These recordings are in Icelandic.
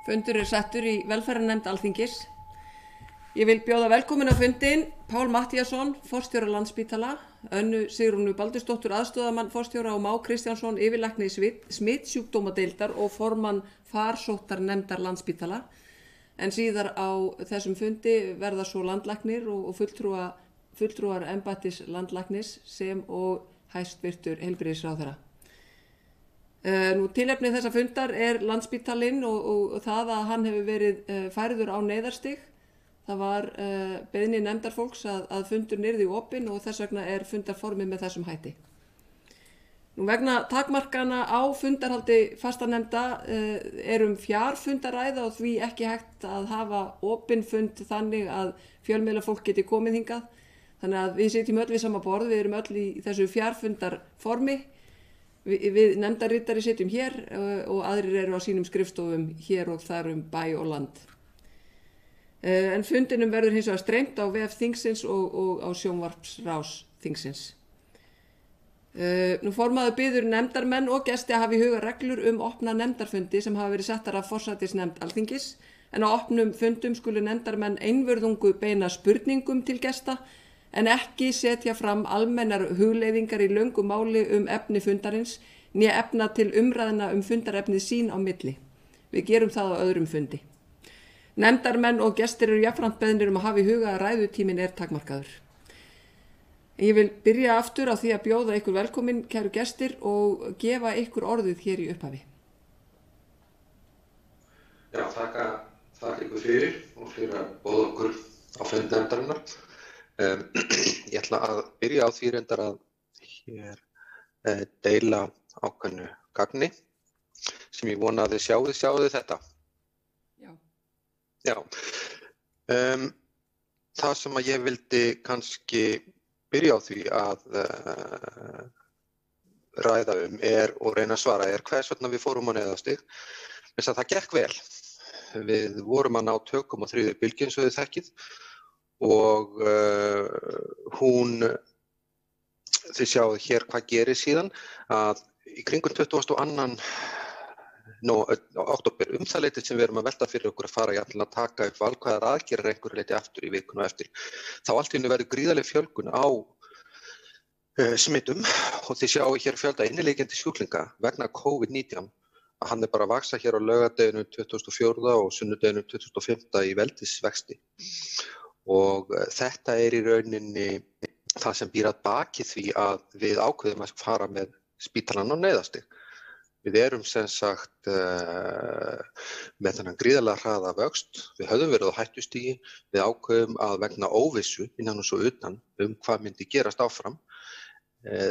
Fundur settur í velferðarnefnd Alþingis. Ég vil bjóða velkomin á fundinn Pál Matthíasson, forstjóra Landspítala, Önnu Sigrúnu Baldursdóttur, aðstoðarmann forstjóra og Má Kristjánsson, yfirlækni smitsjúkdómadeildar og formann farsóttarnefndar Landspítala. En síðar á þessum fundi verða svo landlæknir og fulltrúar embættis landlæknis sem og hæstvirtur heilbrigðisráðherra. Tilefni þessa fundar Landspítalinn og það að hann hefur verið færður á neyðarstig. Það var beiðni nefndarfólks að fundurinn yrði opinn og þess vegna fundarformið með þessum hætti. Vegna takmarkana á fundarhaldi fastanefnda fjarfundaræða og því ekki hægt að hafa opinn fund þannig að fjölmiðlafólk geti komið hingað. Þannig að við sitjum öll við sama borð, við erum öll í þessu fjarfundarformi. Við nefndarritari sitjum hér og aðrir eru á sínum skrifstofum hér og þar bæ og land. En fundinum verður hins vegar streymt á vef þingsins og á sjónvarpsrás þingsins. Formaður biður nefndarmenn og gesti að hafa í huga reglur opna nefndarfundi sem hafa verið settar af forsætisnefnd Alþingis, en á opnum fundum skulu nefndarmenn einvörðungu beina spurningum til gesta en ekki setja fram almennar hugleiðingar í löngu máli efni fundarins, né efna til umræðna fundarefnið sín á milli. Við gerum það á öðrum fundi. Nefndarmenn og gestir eru jafnframt beðnir að hafa í huga að ræðutíminn takmarkaður. Ég vil byrja aftur á því að bjóða ykkur velkomin, kæru gestir, og gefa ykkur orðið hér í upphafi. Já, þakka ykkur fyrir og fyrir að bjóða okkur á fund nefndarinnar. Ég ætla að byrja á því reyndar að hér deila ákveðnu gagni sem ég vona að þið sjáðu þetta. Já. Það sem að ég vildi kannski byrja á því að ræða og reyna að svara hvers vegna við fórum á neyðarstig. Þess að það gekk vel. Við vorum að ná tökum á þriðju bylgju eins og þið þekkið. Og þið sjáu hér hvað gerir síðan að í kringum 22. október það leyti sem við erum að velta fyrir okkur að fara jafnvel að taka upp valkvæðar aðgerðir einhverju leyti aftur í vikuna eftir, þá allt í einu verður gríðarleg fjölgun á smittum og þið sjáu hér fjölda inniliggjandi sjúklinga vegna COVID-19 að hann bara að vaxa hér á laugardeginum 2004 og sunnudeginum 2005 í veldisvexti. Og þetta í rauninni það sem býr að baki því að við ákveðum að fara með spítalann á neyðarstig. Við erum sem sagt með þennan gríðarlega hraða vöxt. Við höfðum verið á hættustigi. Við ákveðum að vegna óvissu innan og svo utan hvað myndi gerast áfram.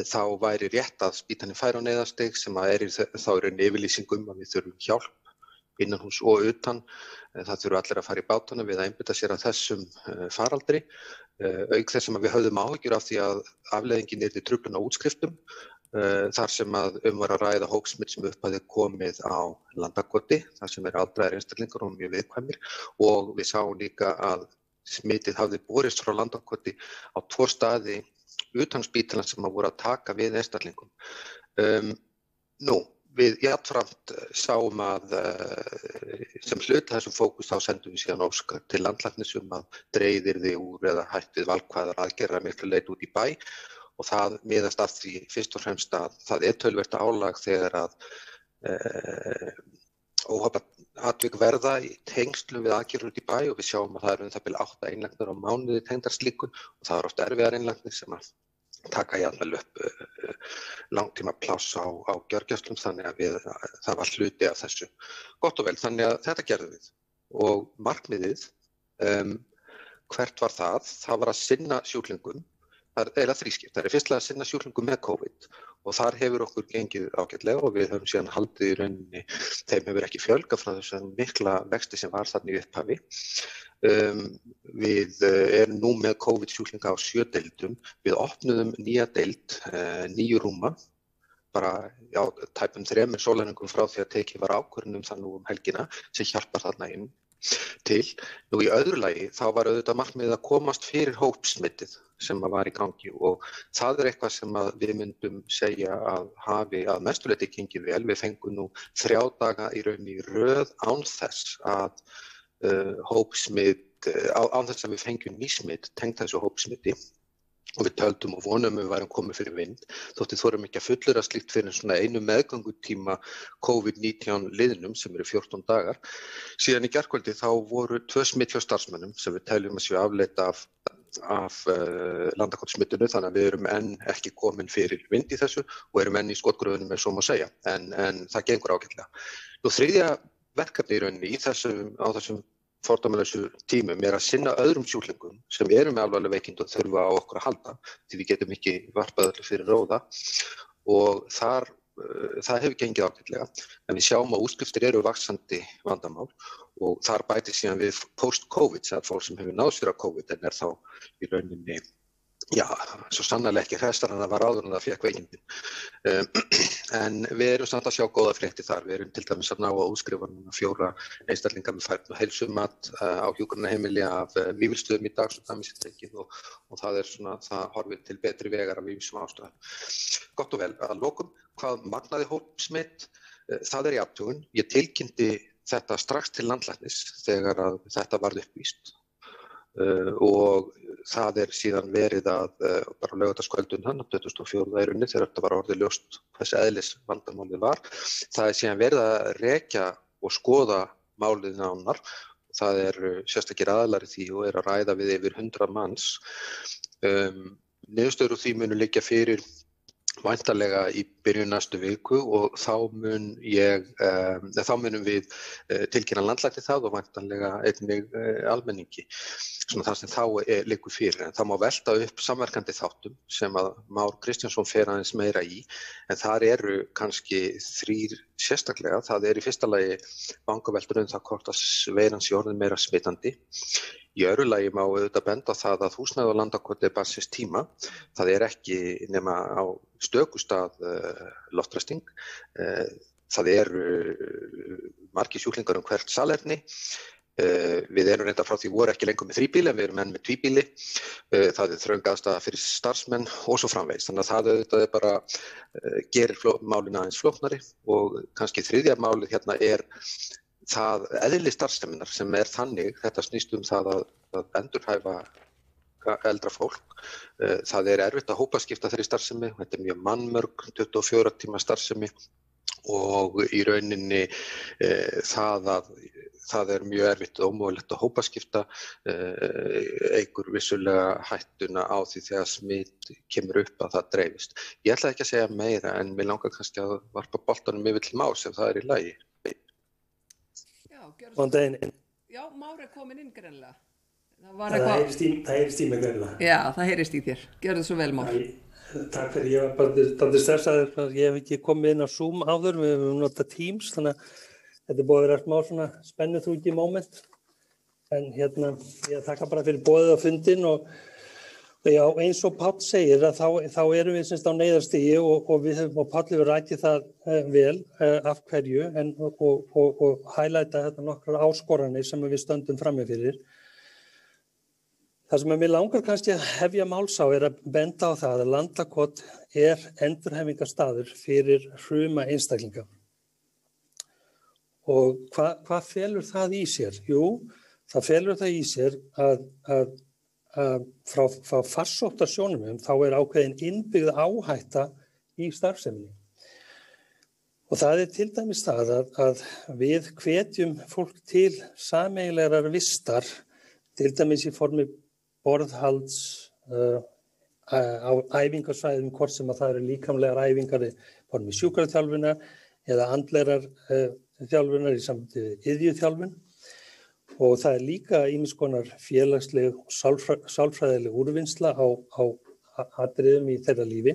Þá væri rétt að spítalinn færi á neyðarstig sem að þá yfirlýsing að við þurfum hjálp innan hús og utan. Það þurfa allir að fara í bátana við að einbeita sér að þessum faraldri. Auk þess sem að við höfðum áhyggjur af því að afleiðingin yrði truflun á útskriftum, þar sem að var að ræða hópsmitt sem hafði komið á Landakoti, þar sem aldraðir einstaklingar og mjög viðkvæmir, og við sáum líka að smitið hafði borist frá Landakoti á 2 staði utan spítalans sem að voru að taka við einstaklingum. Við jafnframt sáum að sem hluta þessum fókus þá sendum við síðan óskar til landlæknis að dregið yrði úr eða hætt við valkvæðar aðgerðir að miklu leyti út í bæ og það miðast að því fyrst og fremst að það töluvert álag þegar að óhappatvik verða í tengslum við aðgerðir út í bæ og við sjáum að það það bil 8 innlagnir á mánuði tengdar slíku og það oft erfiðar innlagnir sem að taka jafnvel upp langtíma pláss á gjörgæslum þannig að það var hluti af þessu. Gott og vel, þannig að þetta gerðum við. Og markmiðið, hvert var það? Það var að sinna sjúklingum. Það eiginlega þrískipt. Það fyrstlega að sinna sjúklingum með COVID og þar hefur okkur gengið ágætlega og við höfum síðan haldið í rauninni, þeim hefur ekki fjölgað frá þessum mikla vexti sem var þarna í upphafi. Við erum nú með COVID-sjúklinga á 7 deildum. Við opnuðum nýja deild, 9 rúma, bara tæpum 3 sólarhringum frá því að tekið var ákvörðun það nú helgina sem hjálpar þarna inn. til. Nú í öðru lagi þá var auðvitað markmiðið að komast fyrir hópsmitið sem var í gangi og það eitthvað sem við myndum segja að hafi að mestuleyti gengið vel. Við fengum nú 3 daga í raun í röð án þess að hópsmit, án þess að við fengjum nýsmit tengt þessu hópsmiti. Og við töldum og vonum við værum komið fyrir vind, þótti þorum ekki að fullera slíkt fyrir svona einu meðgöngutíma COVID-19 liðnum sem eru 14 dagar. Síðan í gærkvöldi þá voru 2 smitt hjá starfsmönnum sem við teljum að séu afleitt af landakotsmittinu, þannig að við erum enn ekki komin fyrir vind í þessu og erum enn í skotgröfunum svo má segja, en það gengur ágætlega. Nú þriðja verkefni í rauninni á þessum fordæmalausu tímum að sinna öðrum sjúklingum sem eru með alvarleg veikindi og þurfa á okkur að halda því við getum ekki varpað öllu fyrir róða og það hefur gengið ágætlega en við sjáum að útskriftir eru vaxandi vandamál og þar bætist síðan við post-COVID, það fólk sem hefur náð sér á COVID en þá í rauninni svo sannarlega ekki hrestar en það var áður en það fékk veikindin. En við erum samt að sjá góða fréttir þar. Við erum til dæmis að ná að útskrifa 4 einstaklinga með færni og heilsumat á hjúkrunarheimili af Vífilsstöðum í dag, svo dæmis í tekið og það það horfir til betri vegar af ýmsum ástæðum. Gott og vel, að lokum, hvað magnaði hópsmit? Það í athugun. Ég tilkynnti þetta strax til landlæknis þegar að þetta varð uppvíst. Og það síðan verið að bara á laugardagskvöldum 24. runni þegar þetta var orðið ljóst hversu eðlis vandamálið var. Það síðan verið að rekja og skoða málið nánar. Það sérstakir aðilar í því og að ræða við yfir 100 manns. Niðurstöður úr því munu liggja fyrir væntanlega í byrjun næstu viku og þá munum við tilkynna landlækni það og væntanlega einnig almenningi. Svona það sem þá liggur fyrir. En það má velta upp samverkandi þáttum sem að Már Kristjánsson fer aðeins meira í. En þar eru kannski 3 sérstaklega. Það í fyrsta lagi vangaveltur það hvort að veiran sé orðin meira smitandi. Í öðru lagi má auðvitað benda á það að húsnæði og landakoti barn síns tíma. Það ekki nema á stökustað loftræsting. Það margir sjúklingar hvert salerni. Við erum reynda frá því voru ekki lengur með 3-bíli en við erum enn með 2-bíli. Það þröng aðstaða fyrir starfsmenn og svo framvegis. Þannig að það auðvitað bara gerir málin aðeins flóknari og kannski þriðja málið hérna það eðli starfseminnar sem þannig, þetta snýst það að endurhæfa eldra fólk. Það erfitt að hópaskipta þeirri starfsemi, þetta mjög mannmörg, 24 tíma starfsemi og í rauninni það mjög erfitt og ómögulegt að hópaskipta, eykur vissulega hættuna á því þegar smit kemur upp að það dreifist. Ég ætla ekki að segja meira en mig langar kannski að varpa boltanum yfir til Más ef það í lagi. Já, Már komin inn greinilega. Það heyrist í mig greinilega. Já, það heyrist í þér. Gjörðu svo vel, Már. Takk fyrir, ég var bara dálítið stressaður að ég hef ekki komið inn á Zoom áður, við höfum notað Teams, þannig að þetta búið að vera smá svona spennuþrungið moment. En ég þakka bara fyrir boðið á fundinn og já, eins og Páll segir að þá erum við semst á neyðarstigi og við höfum og Páll hefur rækið það vel af hverju og highlighta nokkrar áskoranir sem við stöndum frammi fyrir. Það sem mér langar kannski að hefja máls á að benda á það að Landakot endurhæfingarstaður fyrir hruma einstaklinga. Og hvað felur það í sér? Jú, það felur það í sér að frá farsóttarsjónum þá ákveðin innbyggð áhætta í starfseminni. Og það til dæmis það að við hvetjum fólk til sameiginlegrar vistar, til dæmis í formi borðhalds á æfingarsvæðum, hvort sem að það líkamlegar æfingar í formi sjúkraþjálfunar eða andlegrar þjálfunar í sambandi við iðjuþjálfun. Og það líka ýmiss konar félagsleg og sálfræðileg úrvinnsla á atriðum í þeirra lífi.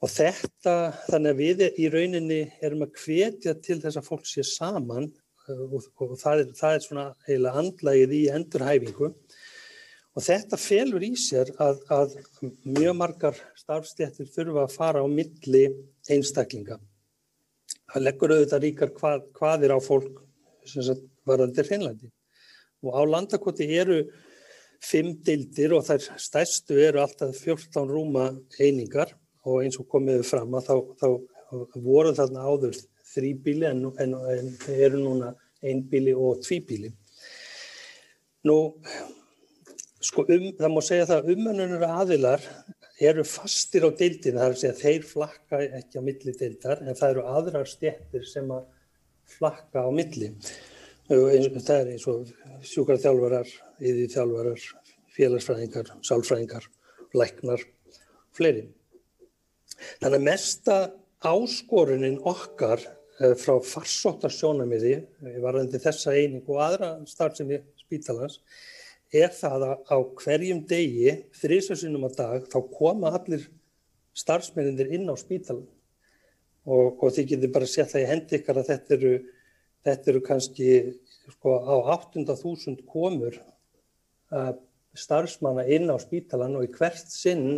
Og þannig að við í rauninni erum að hvetja til þess að fólk sé saman og það svona eiginlega andlagið í endurhæfingu. Og þetta felur í sér að mjög margar starfsstéttir þurfa að fara á milli einstaklinga. Það leggur auðvitað ríkar hvað á fólk varðandi Hreinlandi. Og á Landakoti eru 5 deildir og þær stærstu eru alltaf 14 rúma einingar og eins og komið fram að þá voru þarna áður 3 býli en eru núna 1 býli og 2 býli. Nú, sko það má segja það að umönnunar aðilar eru fastir á deildinu, það er að segja þeir flakka ekki á milli deildar en það eru aðrar stéttir sem að flakka á milli. Það er eins og sjúkraþjálfarar, iðjuþjálfarar, félagsfræðingar, sálfræðingar, læknar, fleiri. Þannig að mesta áskorunin okkar frá farsóttarsjónarmiði varðandi þessa einingu og aðra starfsemi spítalans það að á hverjum degi, 3 sinnum á dag, þá koma allir starfsmennirnir inn á spítalan og þið getið bara séð það í hendi ykkar að þetta eru kannski sko, á 800.000 komur starfsmanna inn á spítalan og í hvert sinn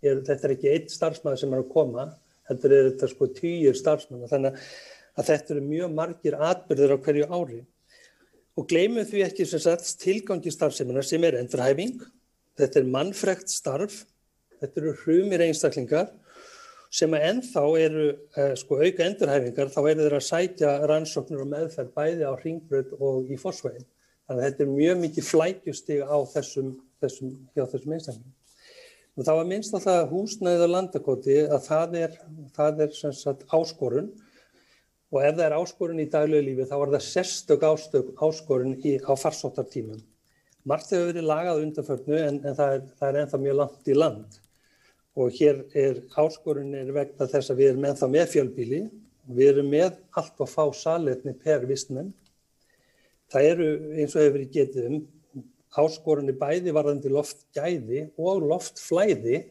þetta ekki einn starfsmaður sem að koma, heldur þetta sko 10 starfsmanna, þannig að þetta eru mjög margir atburðir á hverju ári. Og gleymum því ekki sem sagt tilgangi starfseminnar sem endurhæfing, þetta mannfrekt starf, þetta eru hrumir einstaklingar sem að ennþá eru sko auka endurhæfingar, þá eru þeir að sækja rannsóknir og meðferð bæði á Hringbraut og í Fossvogi. Þannig að þetta er mjög mikið flækjustig á þessum einstaklingum. Og það var minnst á það húsnæðið á Landakoti að það er sem sagt áskorun og ef það er áskorun í daglegu lífi þá það sérstök áskorun á farsóttartímum. Margt hefur verið lagað undanförnu en það er ennþá mjög langt í land. Og hér áskorunin vegna þess að við erum ennþá með fjölbýli og við erum með allt og fá salerni per vistmenn. Það eru eins og hefur verið getið áskorunni bæði varðandi loftgæði og loftflæði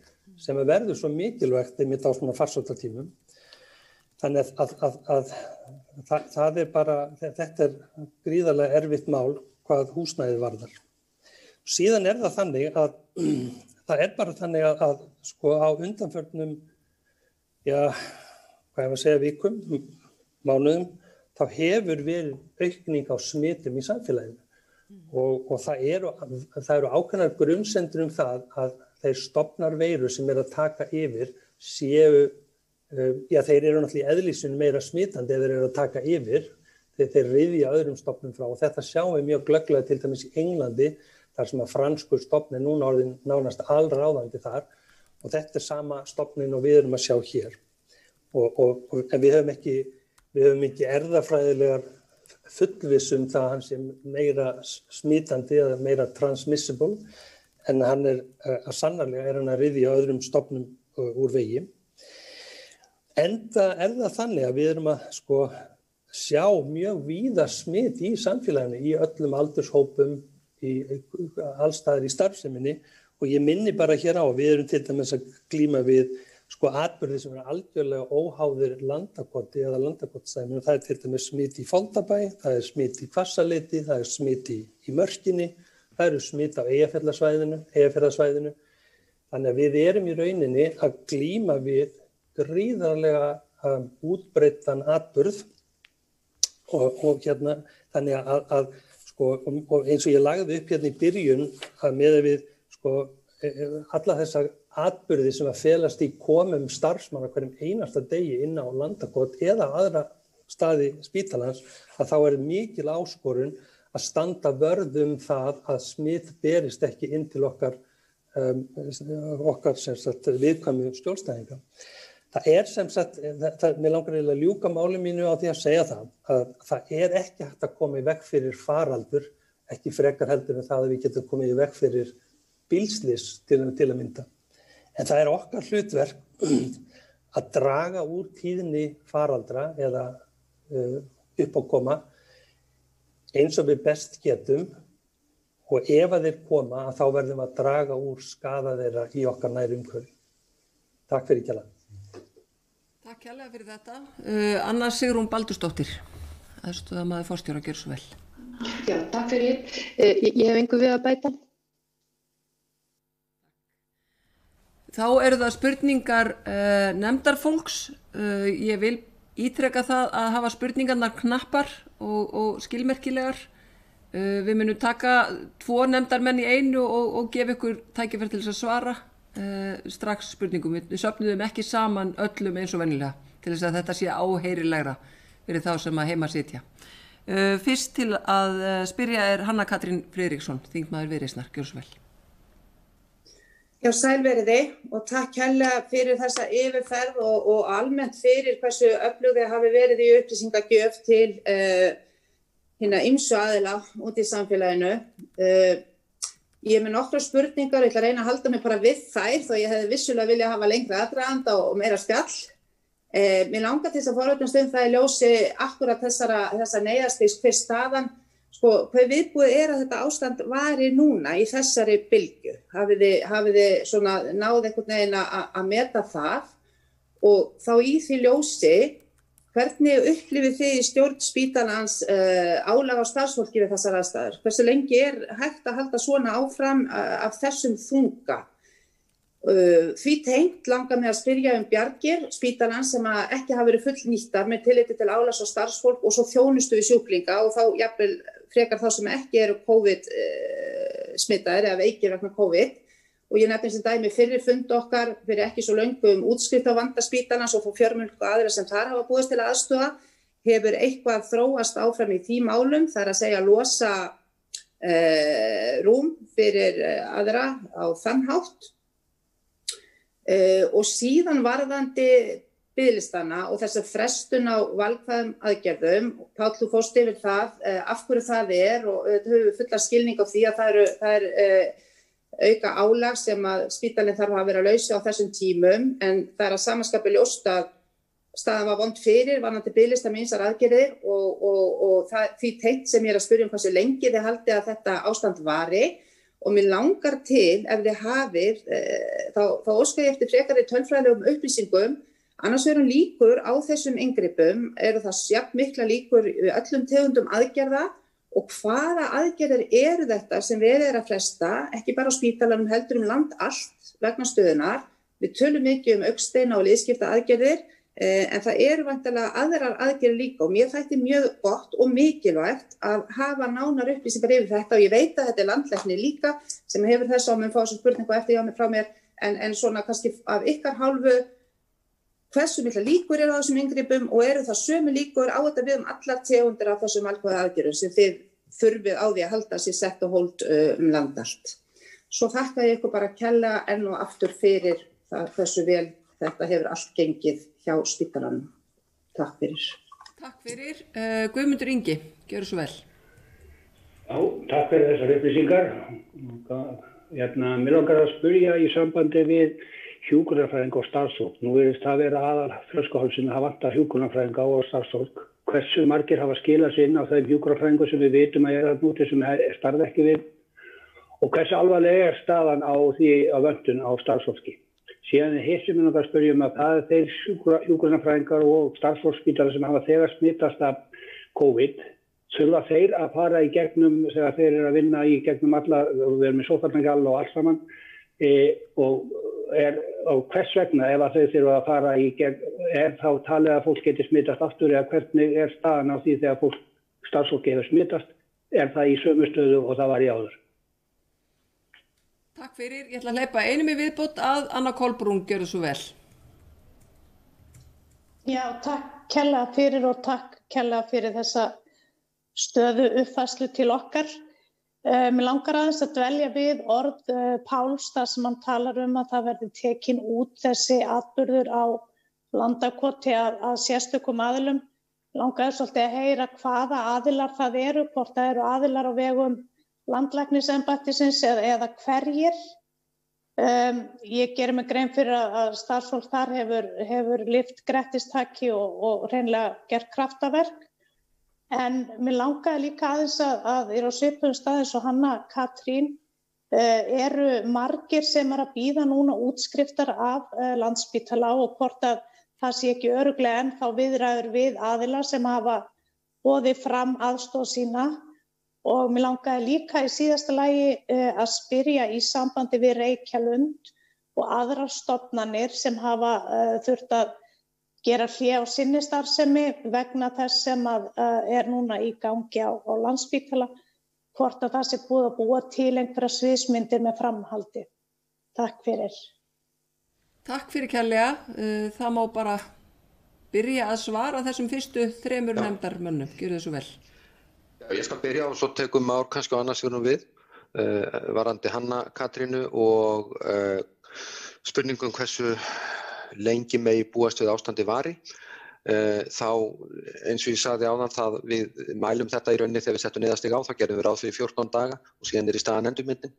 sem verður svo mikilvægt einmitt á svona farsóttartímum. Þannig að það er bara, þetta er gríðarlega erfitt mál hvað húsnæðið varðar. Síðan það þannig að það bara þannig að sko á undanförnum, vikum, mánuðum, þá hefur verið aukning á smitum í samfélaginu. Og það eru ákveðnar grunnsendur það að þeir stofnar veiru sem að taka yfir séu, þeir eru náttúrulega í eðlisinu meira smitandi ef þeir eru að taka yfir, þeir ryðja öðrum stofnum frá og þetta sjáum við mjög glögglega til dæmis í Englandi, þar sem að franskur stofn núna orðin nánast allráðandi þar og þetta sama stofnin og við erum að sjá hér. En við höfum ekki erfðafræðilegar fullvissum það hann sem meira smitandi eða meira transmissible en hann sannarlega hann að ryðja öðrum stofnum úr vegi. Enda það þannig að við erum að sko sjá mjög víða smit í samfélaginu í öllum aldurshópum allstaðar í starfseminni og ég minni bara hér á, við erum til dæmis að glíma við sko atburði sem algjörlega óháðir Landakoti eða Landakotstæðinu, það til dæmis smit í Foldabæ, það smit í Hvassaleiti, það smit í Mörkinni, það eru smit á Eyjafjarðarsvæðinu, þannig að við erum í rauninni að glíma við gríðarlega útbreiddan atburð og þannig að sko, og eins og ég lagði upp hérna í byrjun að með við sko, alla þessa atburði sem að felast í komum starfsmanna hverjum einasta degi inn á Landakot eða aðra staði spítalans að þá mikil áskorun að standa vörð það að smit berist ekki inn til okkar sem sagt viðkvæmu skjólstæðinga. Það sem sagt, mér langar að ljúka máli mínu á því að segja að það ekki hægt að koma í veg fyrir faraldur, ekki frekar heldur en það að við getum komið í veg fyrir bílslys til að mynda. En það okkar hlutverk að draga úr tíðni faraldra eða uppákoma eins og við best getum og ef að þeir koma þá verðum við að draga úr skaða þeirra í okkar nærumhverfi. Takk fyrir kjalla. Takk kærlega fyrir þetta. Anna Sigrún Baldursdóttir, aðstoðarmaður forstjóra, gjörðu svo vel. Já, takk fyrir. Ég hef engu við að bæta. Þá eru það spurningar nefndarfólks. Ég vil ítreka það að hafa spurningarnar knappar og skilmerkilegar. Við munum taka 2 nefndarmenn í einu og gefa ykkur tækifæri til þess að svara strax spurningum. Við söfnuðum ekki saman öllum eins og venjulega til þess að þetta sé áheyrilegra fyrir þá sem að heima sitja. Fyrst til að spyrja Hanna Katrín Friðriksson, þingmaður Viðreisnar. Gjörðu svo vel. Já, sælveriði og takk kærlega fyrir þessa yfirferð og almennt fyrir hversu öflug þið hafi verið í upplýsingagjöf til hinna ýmsu aðila út í samfélaginu. Ég er með nokkrar spurningar, ég ætla að reyna að halda mig bara við þær þó ég hefði vissulega viljað hafa lengra aðdraganda og meira spjall. Mér langar til þess að forvitnast það í ljósi akkurat þessa neyðarstigs hver staðan, hver viðbúið að þetta ástand vari núna í þessari bylgju. Hafið þið svona náð einhvern veginn að meta það og þá í því ljósi, hvernig upplifið þið í stjórn spítalans álag á starfsfólki við þessar aðstæður? Hversu lengi hægt að halda svona áfram af þessum þunga? Því tengt langar mig að spyrja bjargir spítalans sem ekki hafa verið fullnýttar með tilliti til álags á starfsfólk og svo þjónustu við sjúklinga og þá jafnvel frekar þá sem ekki eru COVID smitaðir eða veikir vegna COVID. Og ég nefnir sem dæmi fyrri fund okkar fyrir ekki svo löngu útskriftarvanda spítalans og fór fjölmörgu aðra sem þar hafa búist til aðstoða. Hefur eitthvað þróast áfram í því málum, það að segja losa rúm fyrir aðra á þann hátt. Og síðan varðandi biðlistana og þessa frestun á valkvæðum aðgerðum, Páll, þú fórst yfir það, af hverju það og höfum við fulla skilning á því að það er auka álag sem að spítalinn þarf að vera lausi á þessum tímum, en það að samaskapi ljóst að staðan var vond fyrir, varðandi biðlista með ýmsar aðgerðir og því tengt sem ég er að spyrja hversu lengi þið haldið að þetta ástand vari. Og mér langar til, ef þið hafið, þá óska ég eftir frekari tölfræðilegum upplýsingum, annars vegar líkur á þessum inngripum, eru það jafn mikla líkur öllum tegundum aðgerða og hvaða aðgerðir eru þetta sem verið að fresta, ekki bara á spítalanum heldur land allt vegna stöðunar. Við tölum mikið augnsteina og liðskipta aðgerðir, en það eru væntanlega aðrar aðgerðir líka og mér þætti mjög gott og mikilvægt að hafa nánar upplýsingar yfir þetta og ég veit að þetta landlæknir líka sem hefur þess að fá þessu spurningu eftir hjá mig frá mér en svona kannski af ykkar hálfu hversu mikla líkur eru á þessum inngripum og eru það sömu líkur á þetta við allar tegundir af þessum valkvæðu aðgerðum sem þið þurfið á því að halda sér sett og hold land allt. Svo þakka ég ykkur bara kærlega enn og aftur fyrir það hversu vel þetta hefur allt gengið hjá spítalanum. Takk fyrir. Takk fyrir. Guðmundur Ingi, gjörðu svo vel. Já, takk fyrir þessar upplýsingar. Mér langar að spyrja í sambandi við hjúkrunarfræðinga og starfsfólk. Nú virðist það vera aðal flöskuhálsinn að vanta hjúkrunarfræðinga og starfsfólk. Hversu margir hafa skilað sig inn á þeim hjúkrunarfræðingum sem við vitum að er núti sem starfa ekki við? Og hversu alvarlega er staðan á því að vöntun á starfsfólki? Síðan hissum við að spyrja að það þeir hjúkrunarfræðingar og starfsfólksspítala sem hafa þegar smittast af COVID, þurfa þeir að fara í gegnum, þegar þeir eru að vinna í gegnum alla, við erum með sóttvarnagjald og allt saman, og hvers vegna ef að þeir þurfa að fara í gegn, þá talið að fólk geti smittast aftur eða hvernig er staðan á því þegar starfsfólki hefur smittast, er það í sömu stöðu og það var í áður? Takk fyrir. Ég ætla að hleypa einum í viðbót að Anna Kolbrún, gjörðu svo vel. Já, takk kærlega fyrir og takk kærlega fyrir þessa stöðu uppfærslu til okkar. Mér langar aðeins að dvelja við orð Páls þar sem hann talar að það verði tekin út þessi atburður á Landakoti að sérstökum aðilum. Langaði svolítið að heyra hvaða aðilar það eru, hvort það eru aðilar á vegum landlæknisembættisins eða hverjir. Ég geri mig grein fyrir að starfsfólk þar hefur lyft grettistaki og hreinlega gert kraftaverk. En mér langaði líka aðeins að á svipuðum stað eins og Hanna Katrín eru margir sem að bíða núna útskriftar af Landspítala og hvort að það sé ekki örugglega ennþá viðræður við aðila sem hafa boðið fram aðstoð sína. Og mér langaði líka í síðasta lagi að spyrja í sambandi við Reykjalund og aðrar stofnanir sem hafa þurft að gera hlé á sinni starfsemi vegna þess sem að núna í gangi á Landspítala, hvort að það sé búið að búa til einhverja sviðsmyndir með framhaldi. Takk fyrir. Takk fyrir kærlega. Það má bara byrja að svara þessum fyrstu 3 nefndarmönnum. Gjörðu þið svo vel. Já, ég skal byrja og svo tekum Már kannski á annars við, varandi Hanna Katrínu og spurningum hversu lengi megi búast við ástandi vari. Þá eins og ég sagði áðan það við mælum þetta í rauninni þegar við settum neyðastig á, þá gerðum við ráð fyrir 14 daga og síðan í staðan endurmyndin.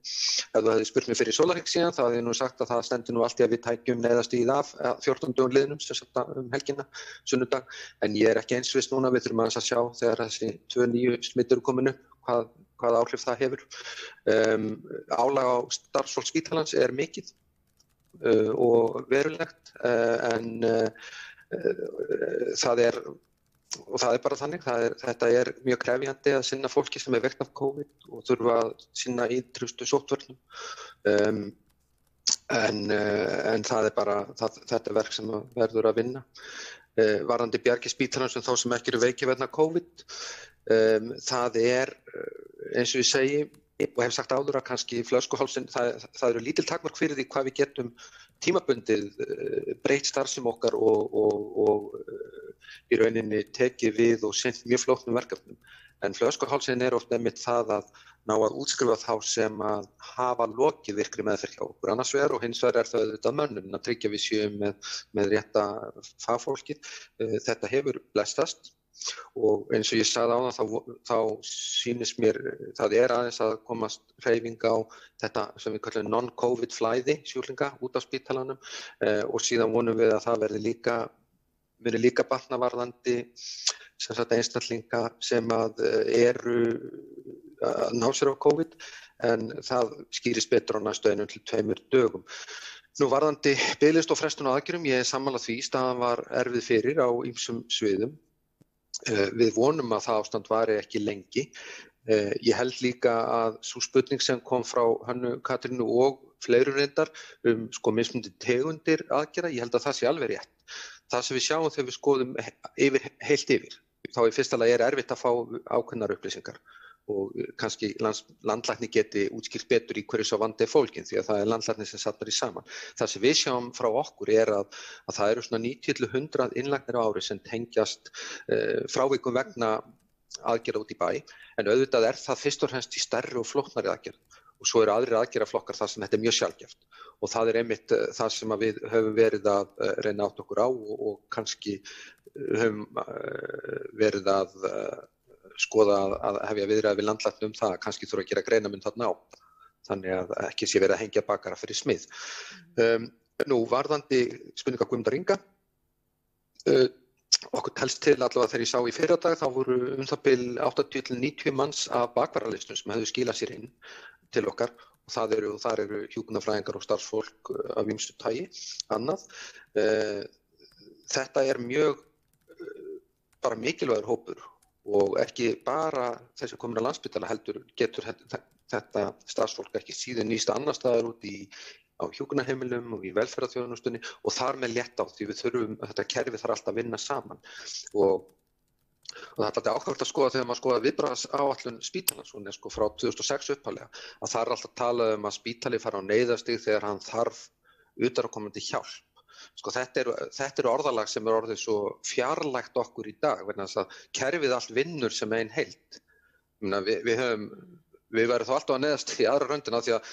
Ef þú hefði spurt mig fyrir sólarhring síðan þá hefði ég nú sagt að það stendur nú allt í að við tækjum neyðastigið af 14 dögum liðnum sem sagt helgina, sunnudag, en ég er ekki eins viss núna, við þurfum aðeins að sjá þegar þessi 2 nýju smittur komin upp hvað áhrif það hefur. Álag á starfsfólk spítalans er mikið og verulegt, en það er bara þannig, þetta er mjög krefjandi að sinna fólki sem er veikt af COVID og þurfa að sinna ýtrustu sóttvörnum, en það er bara þetta verk sem verður að vinna. Varðandi bjargi spítalans þá sem ekki eru veikir vegna COVID, það er eins og ég segi og hef sagt áður að kannski flöskuhálsinn, það eru lítil takmörk fyrir því hvað við getum tímabundið breytt starfsemi okkar og í rauninni tekið við og sinnt mjög flóknum verkefnum. En flöskuhálsinn er oft einmitt það að ná að útskrifa þá sem að hafa lokið virkri meðferð hjá okkur annars vegar og hins vegar er það auðvitað mönnum að tryggja við séum með rétta fagfólkið. Þetta hefur blessast. Og eins og ég sagði áðan þá sýnist mér það er aðeins að komast hreyfing á þetta sem við kallum non-COVID flæði sjúklinga út af spítalanum og síðan vonum við að það verði líka batnavarðandi sem sagt einstaklinga sem að eru að ná sér á COVID en það skýrist betur á næstu 1 til 2 dögum. Nú varðandi biðlista og frestun á aðgerðum, ég er sammála því, staðan var erfið fyrir á ýmsum sviðum. Við vonum að það ástand vari ekki lengi. Ég held líka að sú spurning sem kom frá Hönnu Katrínu og fleiru reyndar mismunandi tegundir aðgerða, ég held að það sé alveg rétt. Það sem við sjáum þegar við skoðum heilt yfir, þá í fyrsta lagi er erfitt að fá ákveðnar upplýsingar og kannski landlæknir geti útskýrt betur í hverju svo vandi er fólkin því að það er landlæknir sem safnar í saman. Það sem við sjáum frá okkur er að það eru svona 90-100 innlagnir á ári sem tengjast frávikum vegna aðgerða út í bæ, en auðvitað er það fyrst og fremst í stærri og flóknari aðgerð og svo eru aðrir aðgerðaflokkar þar sem þetta er mjög sjaldgæft og það er einmitt það sem við höfum verið að reyna átt okkur á og kannski höfum verið að skoða að hefja viðræði við landlækni það, kannski þurfa að gera greinarmun þarna á, þannig að ekki sé verið að hengja bakara fyrir smið. Nú, varðandi spurninga Guðmundar Inga, okkur telst til allavega þegar ég sá í fyrradag, þá voru það bil 80-90 manns af bakvaralistum sem hefðu skilað sér inn til okkar og þar eru hjúkrunarfræðingar og starfsfólk af ýmsu tagi, annað. Þetta er mjög bara mikilvægur hópur og ekki bara þessi komin að Landspítala heldur getur þetta starfsfólk ekki síður nýst annar staðar út á hjúkrunarheimilum og í velferðarþjónustunni og þar með létt á því við þurfum, þetta kerfi þarf alltaf að vinna saman og það er alltaf ákvæmt að skoða þegar maður skoða viðbragðsáætlun spítalans, hún er frá 2006 upphaflega, að það er alltaf talað að spítali fara á neyðarstig þegar hann þarf utanaðkomandi hjálp. Þetta er orðalag sem er orðið svo fjarlægt okkur í dag, vegna þess að kerfið allt vinnur sem ein heild. Við verðum þá alltaf að neyðast í aðra röndina því að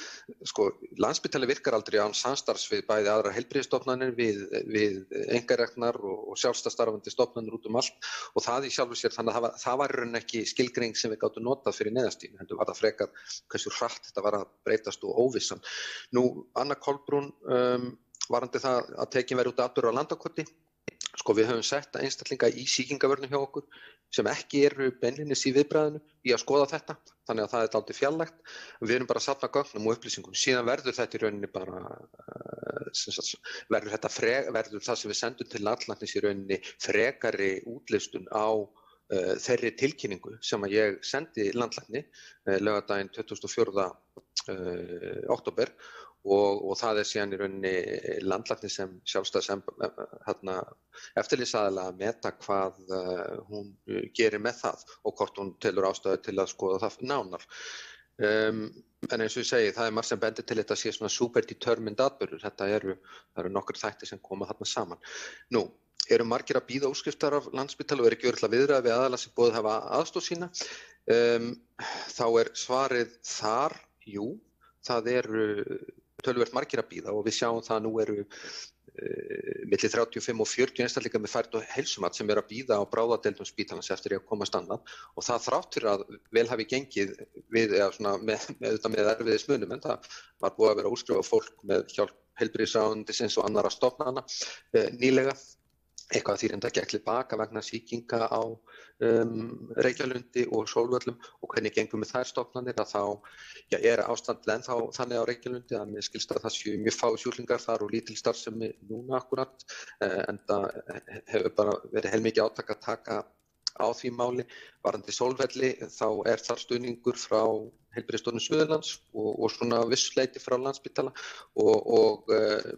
Landspítali virkar aldrei án samstarfs við bæði aðrar heilbrigðisstofnanir, við einkareknar og sjálfstætt stofnanir út allt og það í sjálfu sér, þannig að það var í rauninni ekki skilgreining sem við gátum notað fyrir neyðastíðin, heldur var það frekar hversu hratt þetta var að breytast og óvissan. Nú, Anna Kolbrún, varandi það að tekin verið út atburður á Landakoti, við höfum sett einstaklinga í sýkingavörnum hjá okkur sem ekki eru beinlínis í viðbragðinu í að skoða þetta, þannig að það er dálítið fjarlægt. Við erum bara að safna gögnum og upplýsingum, síðan verður þetta í rauninni bara, verður það sem við sendum til landlæknis í rauninni frekari útlistun á þeirri tilkynningu sem að ég sendi landlækni laugardaginn 24. október og það síðan í rauninni landlæknir sem sjálfstæð eftirlitsaðila að meta hvað hún gerir með það og hvort hún telur ástæðu til að skoða það nánar. En eins og ég segi, það margt sem bendir til þetta sé svona super determined atburður. Það eru nokkur þættir sem koma þarna saman. Nú, eru margir að bíða útskriftar af Landspítala og ekki örugglega viðræði við aðila sem boðið hafa aðstoð sína? Þá svarið þar, jú, það eru töluvert margir að bíða og við sjáum það að nú eru milli 35 og 40 einstaklingar með færni og heilsumat sem að bíða á bráðadeildum spítalans eftir að komast annað og það þrátt fyrir að vel hafi gengið við, með erfiðismunum, en það var búið að vera útskrifað fólk með hjálp heilbrigðisráðuneytisins og annarra stofnana nýlega. Eitthvað því reynda gekk tilbaka vegna sýkinga á Reykjalundi og Sólvöllum og hvernig gengum með þær stofnanir að þá ástandið ennþá þannig á Reykjalundi að mér skilst að það séu mjög fáir sjúklingar þar og lítil starfsemi núna akkúrat en það hefur bara verið heilmikið átak að taka á því máli. Varðandi Sólvelli þá þar stuðningur frá Heilbrigðisstofnun Suðurlands og svona vissuleyti frá Landspítala og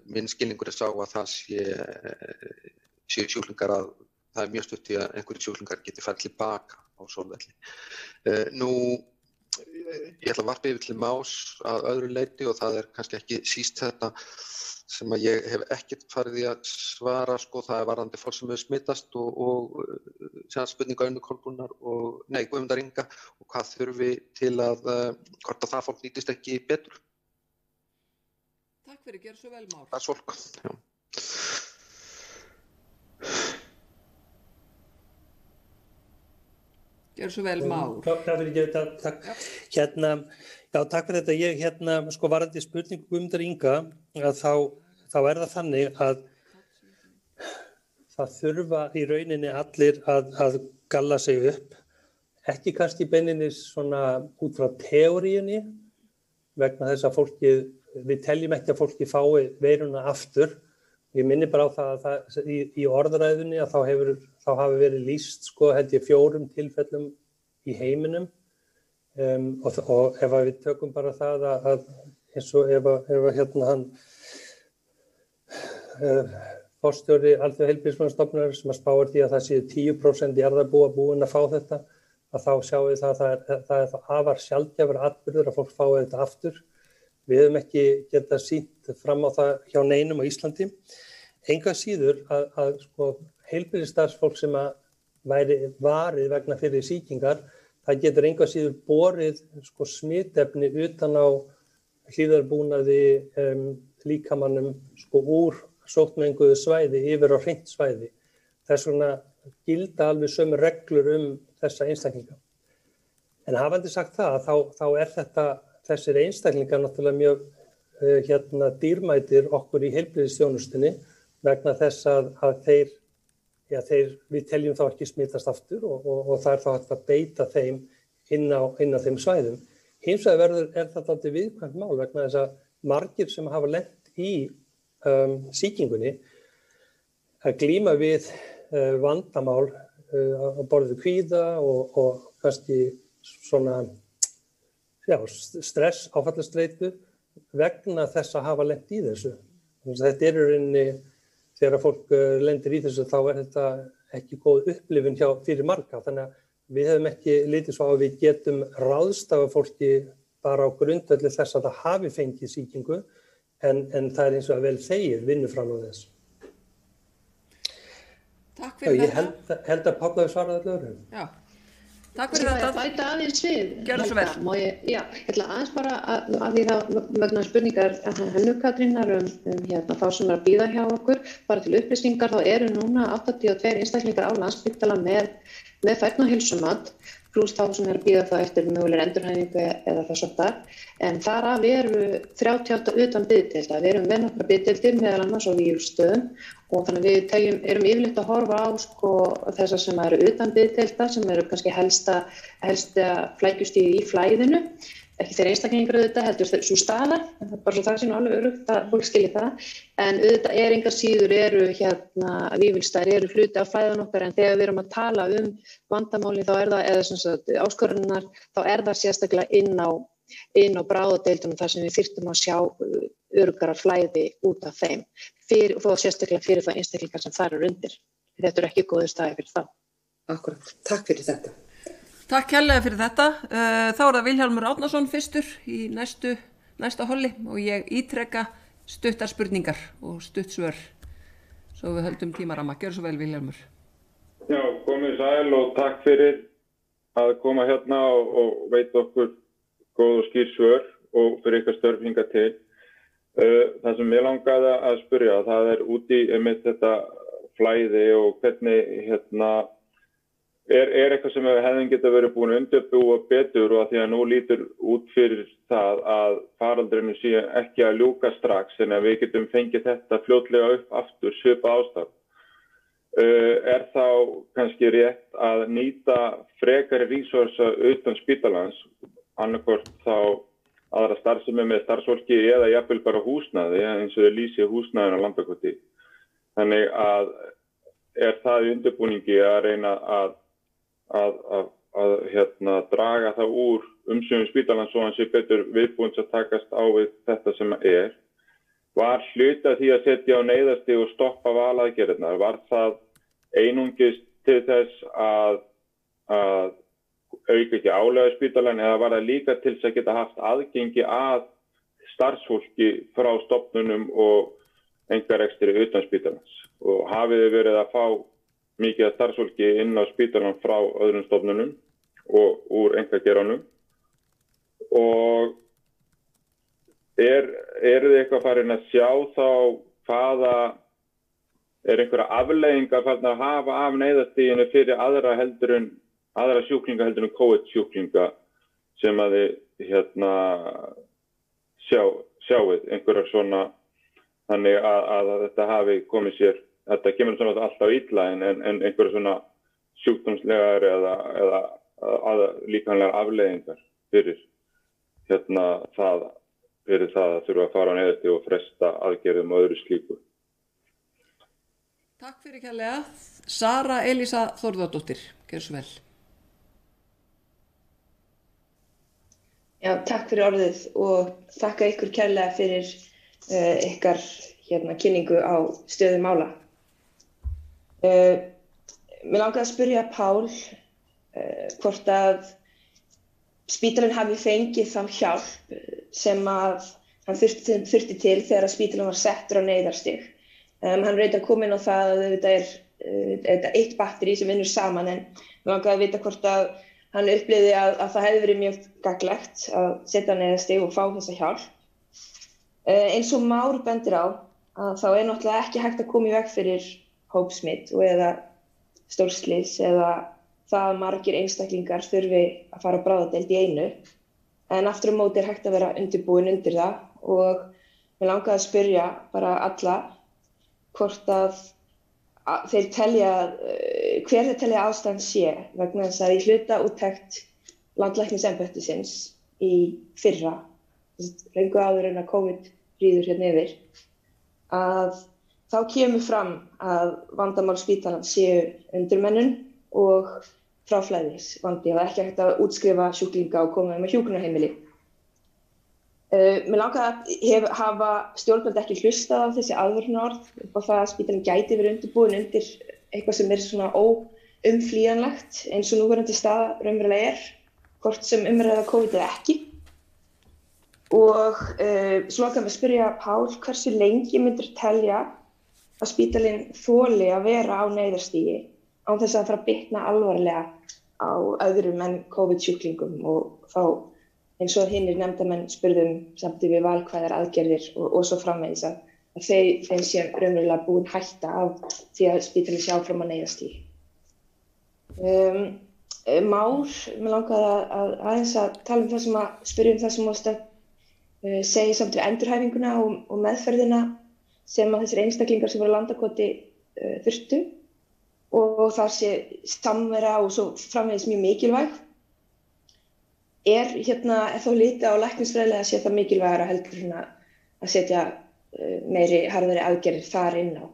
minn skilningur sá að það séu sjúklingar að það mjög stutt í að einhverjir sjúklingar geti farið tilbaka á Sólvelli. Nú, ég ætla að varpa yfir til Más að öðru leyti og það kannski ekki síst þetta sem að ég hef ekkert farið í að svara, það varðandi fólk sem hefur smitast og spurninga Önnu Kolbrúnar og Guðmundar Inga og hvað þurfi til að hvort að það fólk nýtist ekki betur. Takk fyrir, gjör svo vel Már. Það fólk, já. Gjör svo vel Már. Takk fyrir þetta. Ég varðandi spurningu Guðmundar Inga að þá það þannig að það þurfa í rauninni allir að galla sig upp. Ekki kannski beinlínis svona út frá teóríunni vegna þess að við teljum ekki að fólki fái veiruna aftur. Ég minni bara á það að í orðræðunni að þá hafi verið lýst held ég 4 tilfellum í heiminum og ef við tökum bara það að eins og ef hann forstjóri Alþjóðaheilbrigðismálastofnunar sem að spáir því að það séu 10% jarðarbúa búin að fá þetta að þá sjáum við það það afar sjaldgæfur atburður að fólk fái þetta aftur. Við höfum ekki getað sýnt fram á það hjá neinum á Íslandi. Engu að síður að heilbrigðisstarfsfólk sem að væri varið vegna fyrir sýkingar, það getur engu að síður borið smitefni utan á hlífðarbúnaði líkamannum úr sóttmenguðu svæði yfir á hreint svæði. Þess vegna gilda alveg sömu reglur þessa einstaklinga. En hafandi sagt það, þá þessir einstaklingar náttúrulega mjög dýrmætir okkur í heilbrigðisþjónustunni vegna þess að við teljum þá ekki smitast aftur og það þá hægt að beita þeim inn á þeim svæðum. Hins vegar það dálítið viðkvæmt mál vegna þess að margir sem hafa lent í sýkingunni að glíma við vandamál á borð við kvíða og kannski svona stress, áfallastreitu vegna þess að hafa lent í þessu. Þetta í rauninni þegar fólk lendir í þessu þá þetta ekki góð upplifun fyrir marga. Þannig að við hefum ekki litið svo að við getum ráðstafa fólki bara á grundvelli þess að það hafi fengið sýkingu en það eins og að vel þegir vinnu fram á þess. Takk fyrir þetta. Ég held að Páll hafi svarað öllu öðru. Já. Takk fyrir þetta. Ég bæta aðeins við. Gjörðu svo vel. Ég ætla aðeins bara að því það vegna spurningar Hönnu Katrínar þá sem að bíða hjá okkur. Bara til upplýsingar þá eru núna 82 einstaklingar á Landspítala með færni og heilsumat pluss þá sem að bíða það eftir mögulega endurhæfingu eða þess aftar. En þar af eru 38 utan biðdeilda. Við erum með nokkra biðdeildir meðal annars á Vífilsstöðum og þannig að við erum yfirleitt að horfa á þessar sem eru utan biðdeilda sem eru kannski helsta flækjustigið í flæðinu. Ekki þeir einstaklingar auðvitað heldur svo staða, en það er bara svo það sé nú alveg öruggt að fólk skilji það. En auðvitað engar síður Vífilsstaðir eru hluti af flæðan okkar en þegar við erum að tala vandamáli þá það, eða áskorunar, þá það sérstaklega inn á inn á bráðadeildunum þar sem við þyrftum að sjá öruggara flæði út af þeim og þó sérstaklega fyrir það einstaklingar sem þar eru undir. Þetta eru ekki góðir staðir fyrir það. Akkurat, takk fyrir þetta. Takk kærlega fyrir þetta. Þá er það Vilhjálmur Árnason fyrstur í næsta holli og ég ítreka stuttar spurningar og stutt svör svo við höldum tímaramma. Gjörðu svo vel Vilhjálmur. Já, komið sæl og takk fyrir að koma hérna og veita okkur góð og skýr svör og fyrir ykkar störf hingað til. Það sem ég langaði að spyrja, það er út í einmitt þetta flæði og hvernig er eitthvað sem hefðin geta verið búin að undirbúa betur og að því að nú lítur út fyrir það að faraldurinn sé ekki að ljúka strax en að við getum fengið þetta fljótlega upp aftur svipað ástand. Er þá kannski rétt að nýta frekari resursa utan spítalans, annarkvort þá aðra starfsemi með starfsfólki eða jafnvel bara húsnæði eins og þau lýsi húsnæðin á Lambakoti. Þannig að er það í undirbúningi að reyna að draga það úr umsvifum spítalans svo hann sé betur viðbúins að takast á við þetta sem er. Var hluti af því að setja á neyðarstig og stoppa valaðgerðirnar? Var það einungis til þess að auka ekki álega spítalan eða var það líka til þess að geta haft aðgengi að starfsfólki frá stofnunum og einkarekstri utan spítalans? Og hafið þið verið að fá mikið af starfsfólki inn á spítalan frá öðrum stofnunum og úr einkageiranum? Og eru þið eitthvað farin að sjá þá hvaða einhverja afleiðingar farin að hafa af neyðarstiginu fyrir aðra sjúklinga heldur en COVID-sjúklinga sem að þið sjáið einhverjar svona þannig að þetta hafi komið sér, þetta kemur svona alltaf illa en einhverjar svona sjúkdómslegar eða líkamlegar afleiðingar fyrir það að þurfa að fara á neyðarstig og fresta aðgerðum og öðru slíku. Takk fyrir kærlega. Sara Elísa Þórðardóttir, gjörðu svo vel. Já, takk fyrir orðið og þakka ykkur kærlega fyrir ykkar kynningu á stöðu mála. Mér langaði að spyrja Pál hvort að spítalinn hafi fengið þá hjálp sem að hann þurfti til þegar að spítalinn var settur á neyðarstig. Hann reyndi að koma inn á það að þetta er eitt batteri sem vinnur saman en mér langaði að vita hvort að hann upplifði að það hefði verið mjög gagnlegt að setja neyðarstig og fá þessa hjálp. Eins og Már bendir á að þá er náttúrulega ekki hægt að koma í veg fyrir hópsmit og eða stórslys eða það að margir einstaklingar þurfi að fara á bráðadeild í einu. En aftur á móti er hægt að vera undirbúin undir það og mér langaði að spyrja bara alla hvort að hver þeir telja ástand sé vegna þess að í hluta úttekt landlæknisembættisins í fyrra, löngu áður en að COVID ríður hérna yfir, að þá kemur fram að vandamál spítalans séu undirmönnun og fráflæðisvandi og ekki hægt að útskrifa sjúklinga og koma með hjúkrunarheimili. Mér langaði að hafa stjórnvöld ekki hlustað á þessi aðvörunarorð upp á það að spítalinn gæti verið undirbúin undir eitthvað sem er svona óumflýjanlegt eins og núverandi staða raunverulega er, hvort sem umræða COVID eða ekki. Og svo langaði að spyrja Pál hversu lengi myndir telja að spítalinn þoli að vera á neyðarstigi án þess að fara að bitna alvarlega á öðrum en COVID-sjúklingum og þá eins og hinnir nefndarmenn spurðum samtíð við valkvæðar aðgerðir og svo framvegis að þeim sé raunverulega búin hætta af því að spítalinn sé áfram á neyðarstigi. Már, mér langaði að aðeins að tala það sem að spyrja það sem ást að segja samt við endurhæfinguna og meðferðina sem að þessir einstaklingar sem voru á Landakoti þurftu og þar sé samvera og svo framvegis mjög mikilvæg. Er þá litið á læknisfræðilega að sé það mikilvægara heldur að setja meiri harðari aðgerðir þar inn á.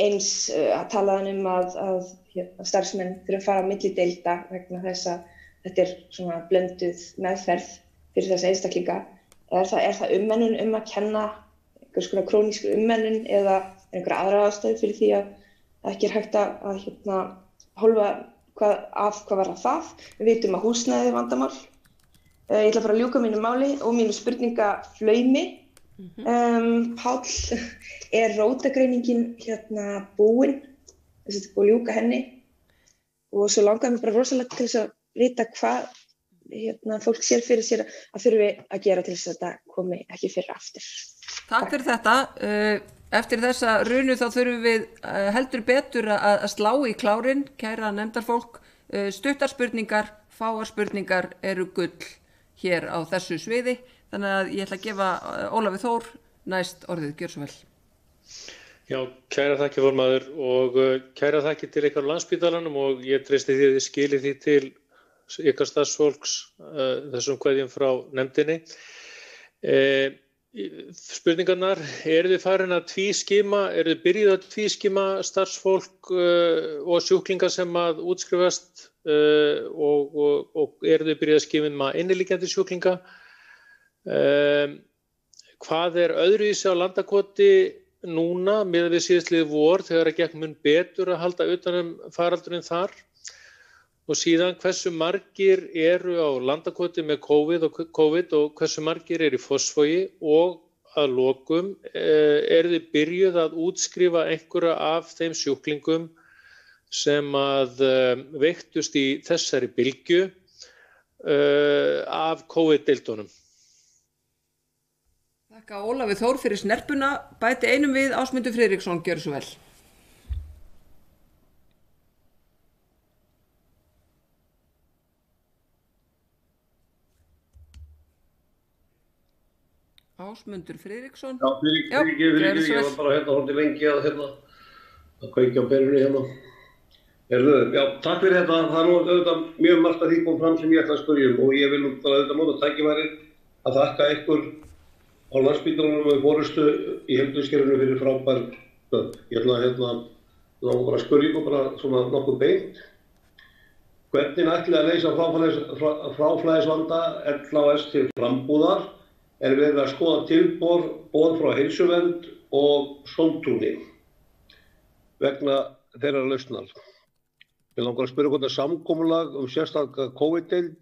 Eins að tala um að starfsmenn þurfa að fara á milli deilda vegna þess að þetta er svona blönduð meðferð fyrir þessa einstaklinga? Er það umönnun að kenna, einhvers konar krónísk umönnun eða einhverja aðra ástæður fyrir því að ekki hægt að hólfa hvað var það? Við vitum að húsnæði er vandamál. Ég ætla að fara að ljúka mínu máli og mínu spurningaflaumi. Páll, er rótagreiningin búin og ljúka henni? Og svo langaði mig bara rosalega til þess að vita hvað fólk sér fyrir sér að þurfi að gera til þess að þetta komi ekki fyrir aftur. Takk fyrir þetta. Eftir þessa runu þá þurfum við heldur betur að slá í klárinn, kæra nefndarfólk. Stuttar spurningar, fáar spurningar eru gull hér á þessu sviði. Þannig að ég ætla að gefa Ólafi Þór næst orðið. Gjör svo vel. Já, kæra þakki formaður og kæra þakki til ykkar á Landspítalanum og ég treysti því að þið skilið því til ykkar starfsfólks þessum kveðjum frá nefndinni. Spurningarnar, eru þið farin að tvískima, eru þið byrjuð að tvískima starfsfólk og sjúklinga sem að útskrifast og eru þið byrjuð að skima inniliggjandi sjúklinga? Hvað er öðruvísi á Landakoti núna miðað við síðastliðið vor þegar að gekk mun betur að halda utan faraldurinn þar? Og síðan hversu margir eru á Landakoti með COVID og hversu margir eru í Fossvogi og að lokum eru þið byrjuð að útskrifa einhverja af þeim sjúklingum sem að veiktust í þessari bylgju af COVID-deildunum? Þakka Ólafi Þór fyrir snerpuna. Bæti einum við Ásmundur Friðriksson, gjör svo vel. Ásmundur Friðriksson. Já, fyrirgefðu, ég var bara horfði lengi að kveikja á perunni Já, takk fyrir þetta. Það er nú auðvitað mjög margt að því kom fram sem ég ætla að spyrja og ég vil nú bara auðvitað nota tækifærið að þakka ykkur á Landspítalanum og forystu í heilbrigðiskerfinu fyrir frábær störf. Ég ætla bara að spyrja ykkur bara svona nokkuð beint. Hvernig ætlið að leysa fráflæðisvanda LHS til frambúðar? Er verið að skoða tilboð frá Heilsuvernd og Sóltúni vegna þeirra lausnar. Ég langar að spyrja hvort að samkomulag sérstaka COVID-deild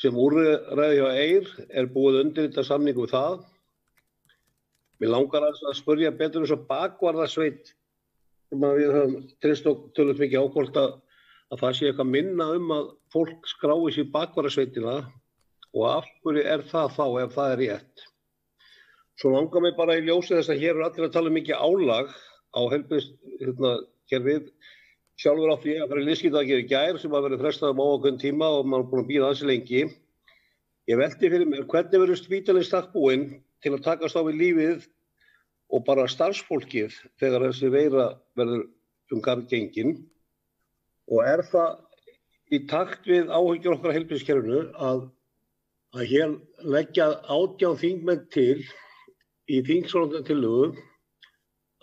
sem úrræði hjá Eir búið undirrita samning við það. Mér langar að spyrja betur þess að bakvarðasveit sem við höfum treyst og tölum mikið á hvort að það sé eitthvað minna að fólk skrái sig í bakvarðasveitina og af hverju það þá ef það rétt. Svo langar mig bara í ljósi þess að hér allir að tala mikið álag á heilbrigðiskerfið. Sjálfur átti ég að fara í liðskiptaaðgerð í gær sem að verið frestað ákveðinn tíma og maður búin að bíða ansi lengi. Ég velti fyrir mér hvernig verður spítalinn í stakk búinn til að takast á við lífið og bara starfsfólkið þegar þessi veira verður garð gengin. Og það í takt við áhyggjur okkar heilbrigðiskerfinu að hér leggja 18 þingmenn til í þingsályktunartillögu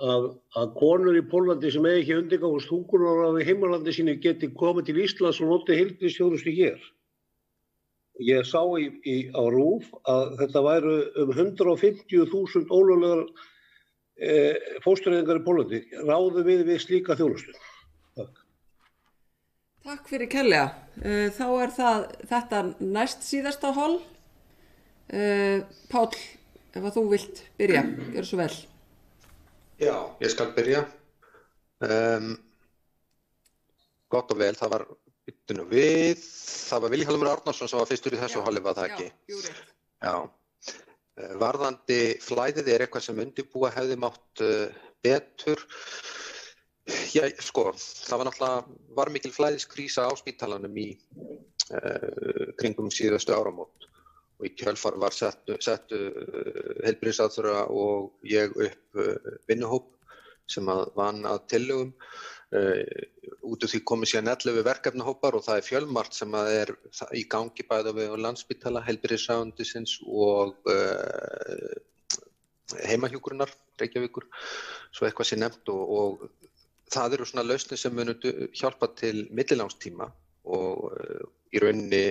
að konur í Póllandi sem ekki undirgangast þungunarrof í heimalandi sínu geti komið til Íslands og notið heilbrigðisþjónustu hér. Ég sá á RÚV að þetta væru 150.000 ólöglegar fóstureyðingar í Póllandi. Ráðum við slíka þjónustu? Takk. Takk fyrir kærlega. Þá það þetta næst síðasta hol. Páll, ef að þú vilt byrja, gjör svo vel. Já, ég skal byrja. Gott og vel, það var Vilhjálmur Árnason sem var fyrstur í þessu holi, var það ekki? Já, jú rétt. Já. Varðandi flæðið eitthvað sem undirbúa hefði mátt betur. Já, sko, það var mikil flæðiskrísa á spítalanum í kringum síðustu áramót. Og í kjölfar var settu heilbrigðisráðherra og ég upp vinnuhóp sem vann að tillögum. Út af því komu síðan 11 verkefnahópar og það fjölmargt sem er í gangi bæði við Landspítala, heilbrigðisráðuneytisins og heimahjúkrunar Reykjavíkur, svo eitthvað sé nefnt og það eru svona lausnir sem munu hjálpa til millilangstíma og í rauninni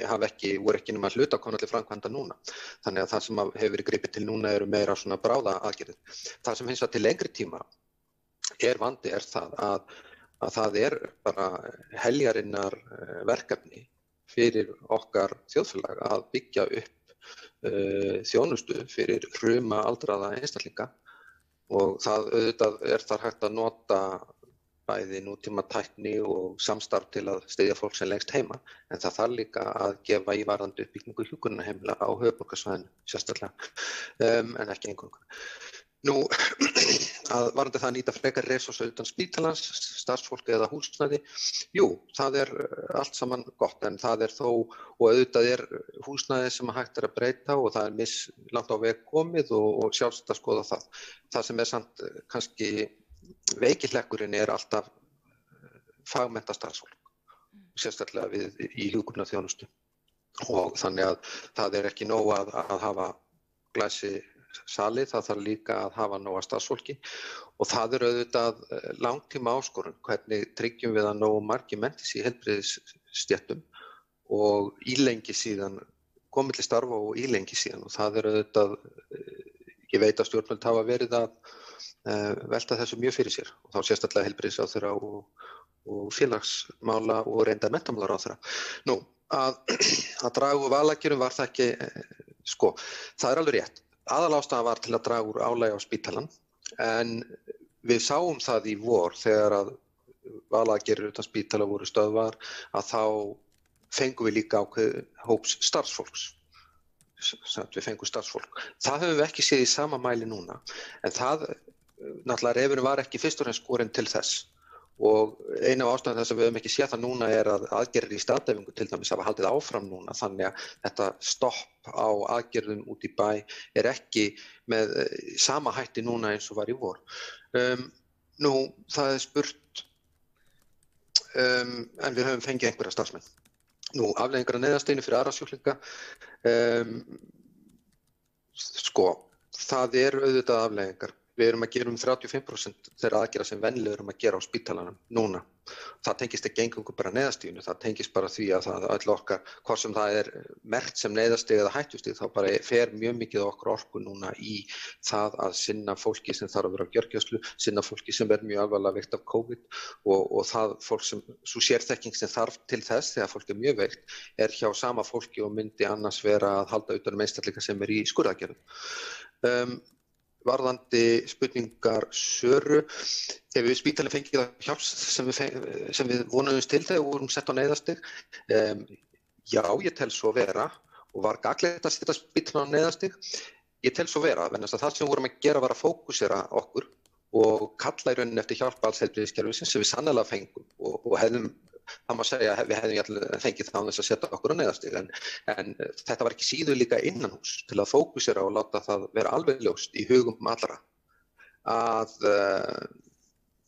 voru ekki nema hluta að koma til framkvæmda núna. Þannig að það sem hefur verið gripið til núna eru meira svona bráða aðgerðir. Það sem hins vegar til lengri tíma vandi það að það bara heljarinnar verkefni fyrir okkar þjóðfélag að byggja upp þjónustu fyrir hruma aldraða einstaklinga og það auðvitað þar hægt að nota bæði nútíma tækni og samstarf til að styðja fólk sem lengst heima, en það þarf líka að gefa í varðandi uppbyggingu hjúkrunarheimila á höfuðborgarsvæðinu sérstaklega, en ekki eingöngu. Nú, að varðandi það að nýta frekari resursa utan spítalans, starfsfólk eða húsnæði, það allt saman gott, en það þó, og auðvitað húsnæði sem hægt að breyta og það langt á veg komið og sjálfsagt að skoða það. Það sem samt kannski veikilekkurinn alltaf fagmennta starfsfólk, sérstaklega í hjúkrunarþjónustu og þannig að það ekki nóg að hafa glæsi sali, það þarf líka að hafa nóga starfsfólki og það auðvitað langtíma áskorun, hvernig tryggjum við að nógu margir menntist í heilbrigðisstéttum og ílengi síðan, komið til starfa og ílengi síðan og það auðvitað, ég veit að stjórnvöld hafa verið að velta þessu mjög fyrir sér og þá sérstaklega heilbrigðisráðherra og félagsmála og reynda menntamálaráðherra. Nú, að draga úr valagjörðum var það ekki, það alveg rétt. Aðalástæðan var til að draga úr álagi á spítalann, en við sáum það í vor þegar að valagjörður utan spítala voru stöðvar að þá fengum við líka ákveð hóps starfsfólks. Við fengum starfsfólk. Það höfum við ekki séð í sama mæli núna, en það náttúrulega refurinn var ekki fyrst og fremst skorinn til þess og eina af ástæðum þess að við höfum ekki séð það núna að aðgerðir í staðdæfingu til dæmis hafa haldið áfram núna, þannig að þetta stopp á aðgerðum út í bæ ekki með sama hætti núna eins og var í vor. Nú, það spurt, en við höfum fengið einhverja starfsmenn. Nú, afleiðingar af neyðarsteini fyrir aðra sjúklinga, það auðvitað afleiðingar. Við erum að gera 35% þeirra aðgerða sem venjulega erum að gera á spítalanum núna. Það tengist ekki eingöngu bara neyðarstiginu, það tengist bara því að það öll okkar, hvort sem það merkt sem neyðarstig eða hættustig, þá bara fer mjög mikið okkar orku núna í það að sinna fólki sem þarf að vera á gjörgæslu, sinna fólki sem mjög alvarlega veikt af COVID og það fólk sem, svo sérþekking sem þarf til þess þegar fólk mjög veikt, hjá sama fólki og myndi annars vera að halda utan einstaklinga sem í skurðaðgerðum. Varðandi spurningar Söru, hefur spítalinn fengið hjálp sem við vonuðumst til þegar við vorum sett á neyðarstig? Já, ég tel svo vera og var gagnlegt að setja spítalinn á neyðarstig. Ég tel svo vera, vegna þess að það sem við vorum að gera var að fókusera okkur og kalla í rauninni eftir hjálp alls heilbrigðiskerfisins sem við sannarlega fengum og hefðum, það má segja að við hefðum fengið það án þess að setja okkur á neyðarstig, en þetta var ekki síður líka innanhús til að fókusera og láta það vera alveg ljóst í hugum allra að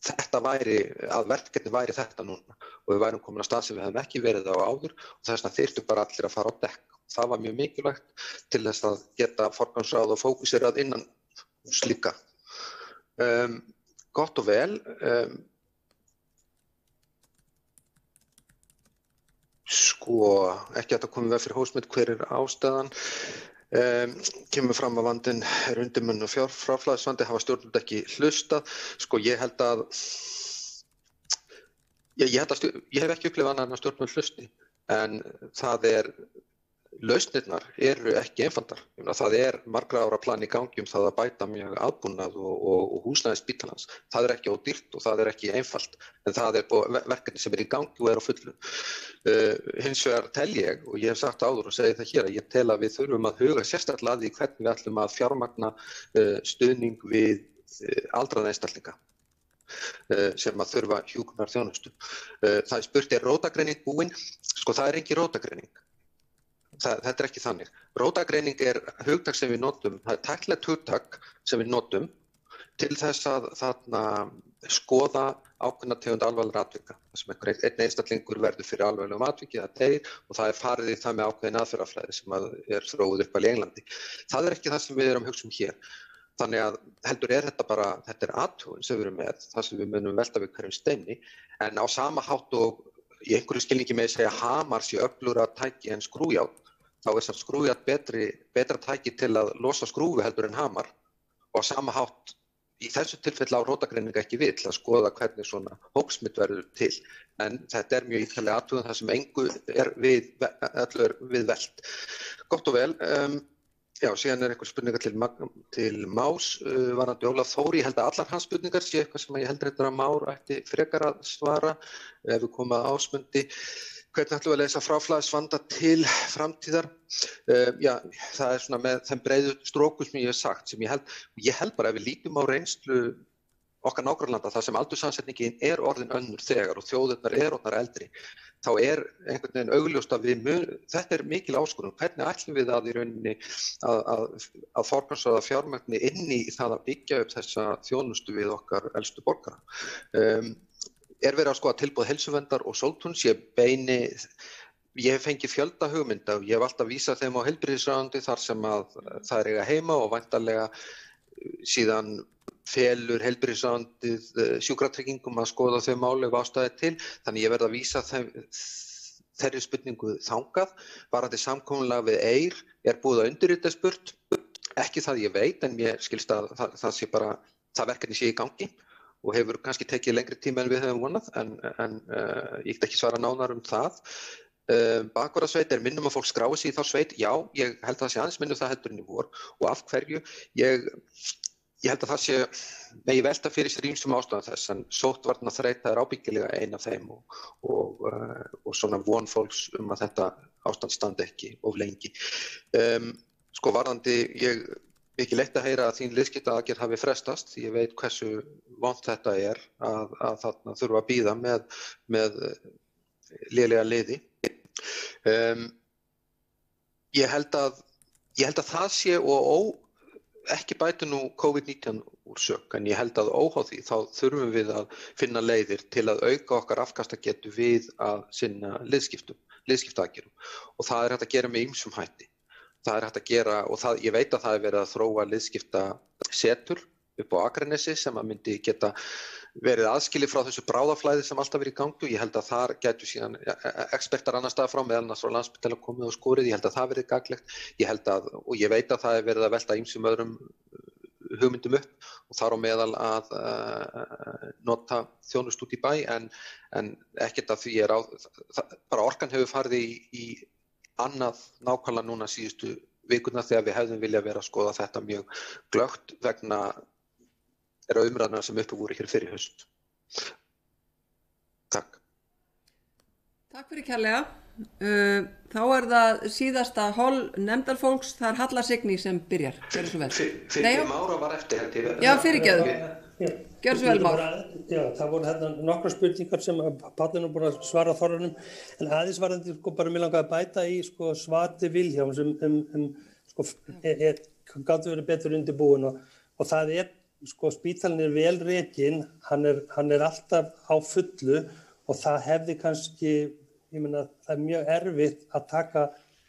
að verkefni væri þetta núna og við værum komin á stað sem við hefðum ekki verið á áður og þess vegna þyrftu bara allir að fara á dekk. Það var mjög mikilvægt til þess að geta forgangsráð og fókuserað innanhús líka. Gott og vel. Ekki að það komi veg fyrir hósmynd hver ástæðan. Kemur fram að vandinn undirmunn og fjárframflæðisvandi hafa stjórnvöld ekki hlustað. Ég held að ég hef ekki upplifað annað en að stjórnvöld hlusti, en lausnirnar eru ekki einfaldar. Það margra ára plan í gangi það að bæta mjög aðbúnað og húsnæði spítalans. Það ekki ódýrt og það ekki einfalt, en það verkefni sem í gangi og á fullu. Hins vegar tel ég, og ég hef sagt áður og segi það hér, að ég tel að við þurfum að huga sérstaklega að því hvernig við ætlum að fjármagna stuðning við aldraða einstaklinga sem að þurfa hjúkrunarþjónustu. Það spurt rótagreining búin? Það engin rótagreining. Þetta ekki þannig. Rótagreining hugtak sem við notum, það tæklegt hugtak sem við notum til þess að skoða ákveðna tegund alvarlegra atvika. Það sem einn einstaklingur verður fyrir alvarlegum atviki eða deyr og það farið í það með ákveðin aðferðafræði sem þróuð upp í Englandi. Það ekki það sem við erum að hugsa hér. Þannig að heldur þetta athugun sem við erum með, það sem við munum velta við hverjum steini, en á sama hátt og í einhverju skilningi með að segja hamar sé öflugra tæki en skrújárn, þá samt skrújárn betra tæki til að losa skrúfu heldur en hamar, og á sama hátt í þessu tilfelli á rótagreining ekki við til að skoða hvernig svona hópsmitt verður til, en þetta mjög ítarlega athugun þar sem engu öllu við velt. Gott og vel, já, síðan einhver spurningar til Más varðandi Ólaf Þór. Ég held að allar hans spurningar sé eitthvað sem ég heldur þetta að Már ætti frekar að svara ef við komum að Ásmundi. Hvernig ætlum við að leysa fráflæðisvanda til framtíðar? Já, það svona með þeim breiðu strókum sem ég hef sagt, sem ég held bara ef við lítum á reynslu okkar nágrannalanda þar sem aldurssamsetningin orðin önnur þegar og þjóðirnar orðnar eldri, þá einhvern veginn augljóst að þetta mikil áskorun. Hvernig ætlum við að í rauninni að forgangsraða fjármagni inn í það að byggja upp þessa þjónustu við okkar elstu borgara? Verið að skoða tilboð heilsuverndar og Sóltúns. Ég hef fengið fjölda hugmynda og ég hef alltaf vísað þeim á heilbrigðisráðuneyti þar sem að það eiga heima og væntanlega síðan felur heilbrigðisráðuneytið sjúkratryggingum að skoða þau máli ef ástæða til. Þannig ég verð að vísa þeirri spurningu þangað. Varðandi samkomulag við Eir búið að undirrita spurt. Ekki það ég veit, en mér skilst að það sé bara það verkefni sé í gangi og hefur kannski tekið lengri tíma en við höfum vonað, en ég get ekki svara nánar það. Bakvarðasveit minnum að fólk skrái sig í þá sveit. Já, ég held að það sé aðeins minnum það heldur en í vor, og af hverju? Ég held að það sé megi velta fyrir sér ýmsum ástæðum þess, en sóttvarnaþreyta ábyggilega ein af þeim og svona von fólks að þetta ástand standi ekki of lengi. Varðandi, ekki leitt að heyra að þín liðskiptaaðgerð hafi frestast. Ég veit hversu vont þetta að þarna þurfa að bíða með lélega liði. Ég held að það sé og ekki bæti nú COVID-19 úr sök, en ég held að óháð því þá þurfum við að finna leiðir til að auka okkar afkastagetu við að sinna liðskiptaaðgerðum, og það hægt að gera með ýmsum hætti. Það hægt að gera, og ég veit að það verið að þróa liðskiptasetur upp á Akranesi sem að myndi geta verið aðskilið frá þessu bráðaflæði sem alltaf verið í gangi. Ég held að þar gætu síðan ekspertar annar staðar frá, meðal annars frá Landspítala komið og skorið. Ég held að það verið gagnlegt. Og ég veit að það verið að velta ýmsum öðrum hugmyndum upp, og þar á meðal að nota þjónustu út í bæ, en ekkert af því bara orkan hefur farið í annað nákvæmlega núna síðustu vikuna þegar við hefðum viljað vera að skoða þetta mjög glöggt vegna umræðna sem uppi voru hér fyrir haust. Takk. Takk fyrir kærlega. Þá það síðasta hol nefndarfólks, það Halla Signý sem byrjar. Gjörðu svo vel. Fyrir Mára var eftir held ég. Já, fyrirgefðu. Gjörðu svo vel, Már. Já, það voru nokkra spurningar sem Páll nú búin að svara Þorrunum, en aðeins varðandi bara mig langaði að bæta í Svati Vilhjálms gátu verið betur undirbúin, og það spítalinn vel rekinn, hann alltaf á fullu, og það hefði kannski, ég meina, það mjög erfitt að taka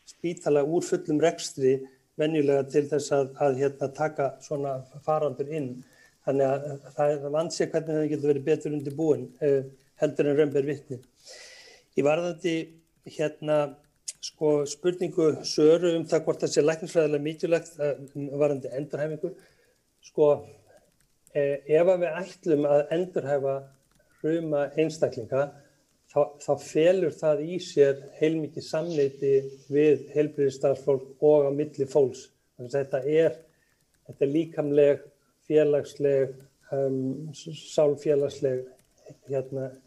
spítala úr fullum rekstri venjulega til þess að taka svona farandur inn. Þannig að það vansi hvernig það getur verið betur undirbúin heldur en raun ber vitni. Í varðandi spurningu Söru það hvort það sé læknisfræðilega mikilvægt varðandi endurhæfingu. Ef við ætlum að endurhæfa hruma einstaklinga, þá felur það í sér heilmikið samneyti við heilbrigðisstarfsfólk og á milli fólks. Þetta er líkamleg, félagsleg, sálfélagsleg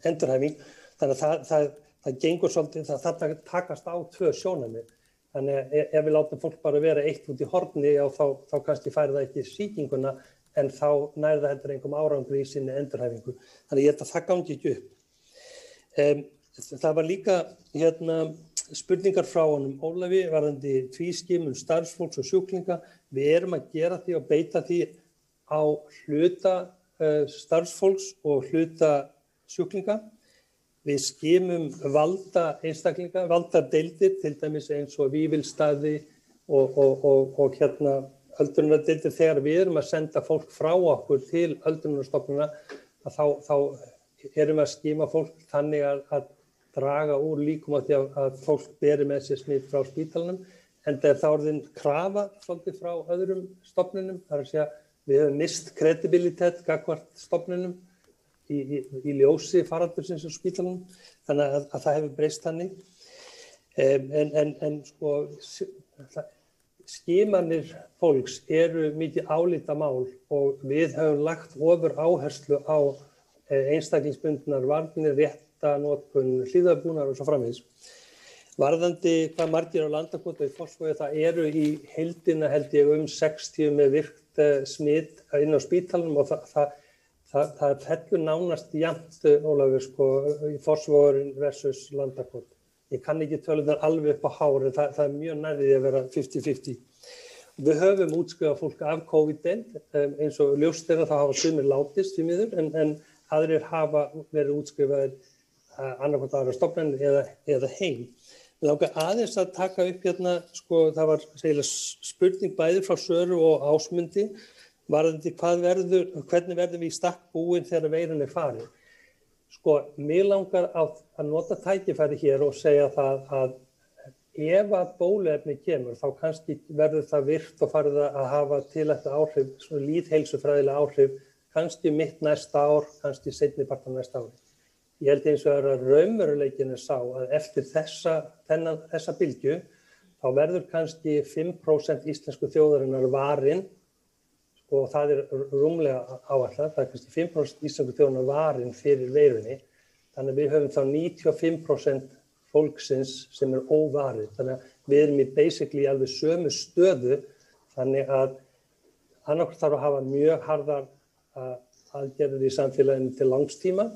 endurhæfing. Þannig að það gengur svolítið, það takast á tvö sjónarmið. Þannig að ef við látum fólk bara vera eitt út í horni, þá kannski færi það ekki sýkinguna, en þá nær það heldur einhverjum árangri í sinni endurhæfingu. Þannig ég held að það gangi ekki upp. Það var líka spurningar frá honum Ólafi varðandi tvískimun starfsfólks og sjúklinga. Við erum að gera því og beita því á hluta starfsfólks og hluta sjúklinga. Við skimum valda einstaklinga, valdadeildir, til dæmis eins og Vífilsstaði og öldrunardeildir. Þegar við erum að senda fólk frá okkur til öldrunarstofnana, þá erum við að skima fólk þannig að draga úr líkum á því að fólk beri með sér smit frá spítalanum, en það er orðin krafa svolítið frá öðrum stofnunum, það er að segja við höfum mist kredibilitet gagnvart stofnunum í ljósi faraldursins á spítalanum, þannig að það hefur breyst þannig. En sko, skimanir fólks eru mikið álitamál og við höfum lagt ofur áherslu á einstaklingsbundnar varnir, réttanotkun, hlífðarbúnaðar og svo framvegis. Varðandi hvað margir á Landakoti og í Fossvogi, það eru í heildina held ég 60 með virkt smit inn á spítalanum og það fellur nánast jafnt, Ólafur, sko, í Fossvogurinn versus Landakoti. Ég kann ekki tölunar alveg upp á hár, en það er mjög nærri að vera 50-50. Við höfum útskrifað fólk af COVID-deild, eins og ljóst er að það hafa sumir látist því miður, en aðrir hafa verið útskrifaðir annarkvæmt aðra stofnanir eða heim. Mér langar aðeins að taka upp hérna, sko, það var spurning bæði frá Söru og Ásmundi varðandi hvernig verðum við í stakk búin þegar veiran er farin. Sko, mér langar að nota tækifæri hér og segja það að ef að bóluefni kemur, þá kannski verður það virkt og farið að hafa tilættu áhrif, svona lýðheilsufræðilega áhrif, kannski mitt næsta ár, kannski seinni part af næsta ári. Ég held eins og að raunveruleikinn er sá að eftir þessa bylgju, þá verður kannski 5% íslensku þjóðarinnar varin, og það er rúmlega áætlað, það er kannski 5% íslensku þjóðarinnar varin fyrir veirunni, þannig að við höfum þá 95% fólksins sem er óvarið, þannig að við erum í basically alveg sömu stöðu, þannig að annarkvæmt þarf að hafa mjög harðar aðgerðir í samfélaginu til langstíma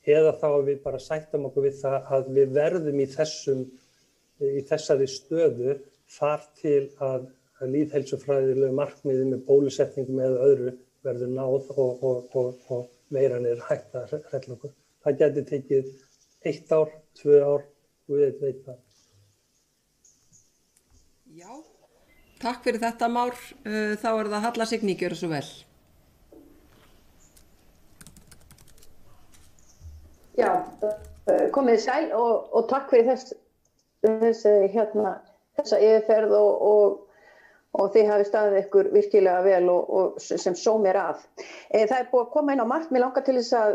eða þá að við bara sættum okkur við það að við verðum í þessari stöðu þar til að lýðheilsufræðilegu markmiði með bólusetningum eða öðru verður náð og veiran er hægt að hrella okkur. Það gæti tekið 1 ár, 2 ár, við veit það. Já, takk fyrir þetta Már. Þá er það Halla Signý, gjörðu svo vel. Já, komið sæl og takk fyrir þessa yfirferð og þið hafið staðið ykkur virkilega vel og sem sómi er að. Það er búið að koma inn á margt, mér langar til þess að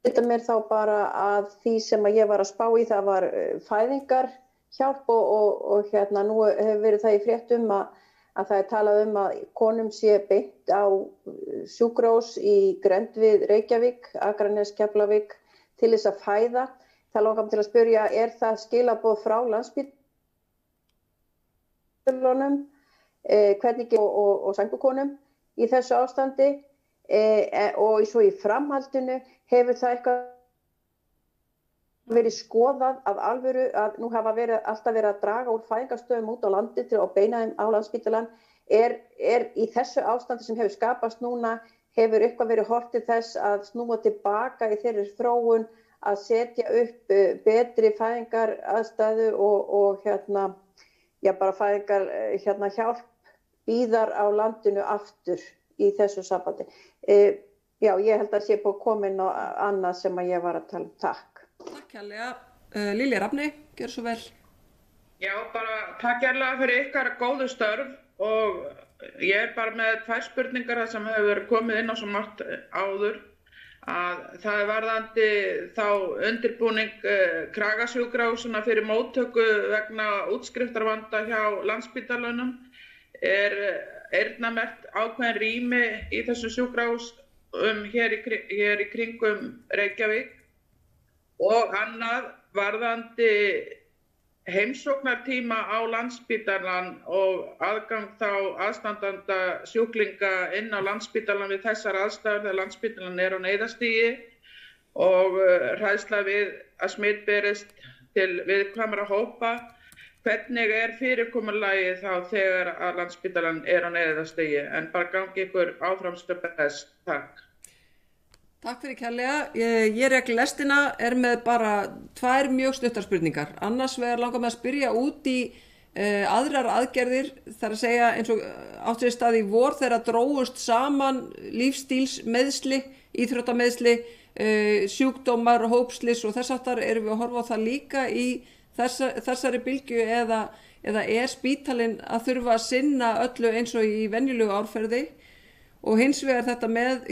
þetta mér þá bara að því sem að ég var að spá í, það var fæðingarhjálp og nú hefur verið það í fréttum að það er talað að konum sé beint á sjúkrahús í grennd við Reykjavík, Akranes, Keflavík til þess að fæða. Það langar mig til að spyrja, er það skilaboð frá Landspítalanum, hvernig og sængurkonum í þessu ástandi og svo í framhaldinu hefur það eitthvað verið skoðað af alvöru að nú hafa alltaf verið að draga úr fæðingarstöðum út á landi til að beina þeim á Landspítalann. Er í þessu ástandi sem hefur skapast núna, hefur eitthvað verið horft til þess að snúa tilbaka í þeirri þróun að setja upp betri fæðingaraðstæðu og bara fæðingar hjálp víðar á landinu aftur í þessu sambandi. Já, ég held að sé búið að koma inn á annað sem að ég var að tala um. Takk. Takk hérlega. Lilja Rafni, gjör svo vel. Já, bara takk hérlega fyrir ykkar góðu störf og ég er bara með 2 spurningar sem hefur komið inn á svo margt áður. Að það er varðandi þá undirbúning Kragasjúkrahúsina fyrir móttöku vegna útskriftarvanda hjá Landspítalanum. Er eyrnamerkt ákveðin rými í þessu sjúkrahús hér í kringum Reykjavík. Og annað varðandi heimsóknartíma á Landspítalann og aðgang þá aðstandanda sjúklinga inn á Landspítalann við þessar aðstæður þegar Landspítalann er á neyðarstigi og hræðsla við að smit berist til viðkvæmra hópa. Hvernig er fyrirkomulagið þá þegar að Landspítalann er á neyðarstigi? En bara gangi ykkur áframstöð best. Takk. Takk fyrir kærlega. Ég rekli lestina, er með bara 2 mjög stuttar spurningar. Annars vegar langar mig að spyrja út í aðrar aðgerðir, þar að segja eins og átt sér stað í vor þegar drógust saman lífstílsmeiðsli, íþróttameðsli sjúkdómar, hópslis og þess aftar erum við að horfa á það líka í þessari bylgju eða er spítalinn að þurfa að sinna öllu eins og í venjulegu árferði og hins vegar þetta með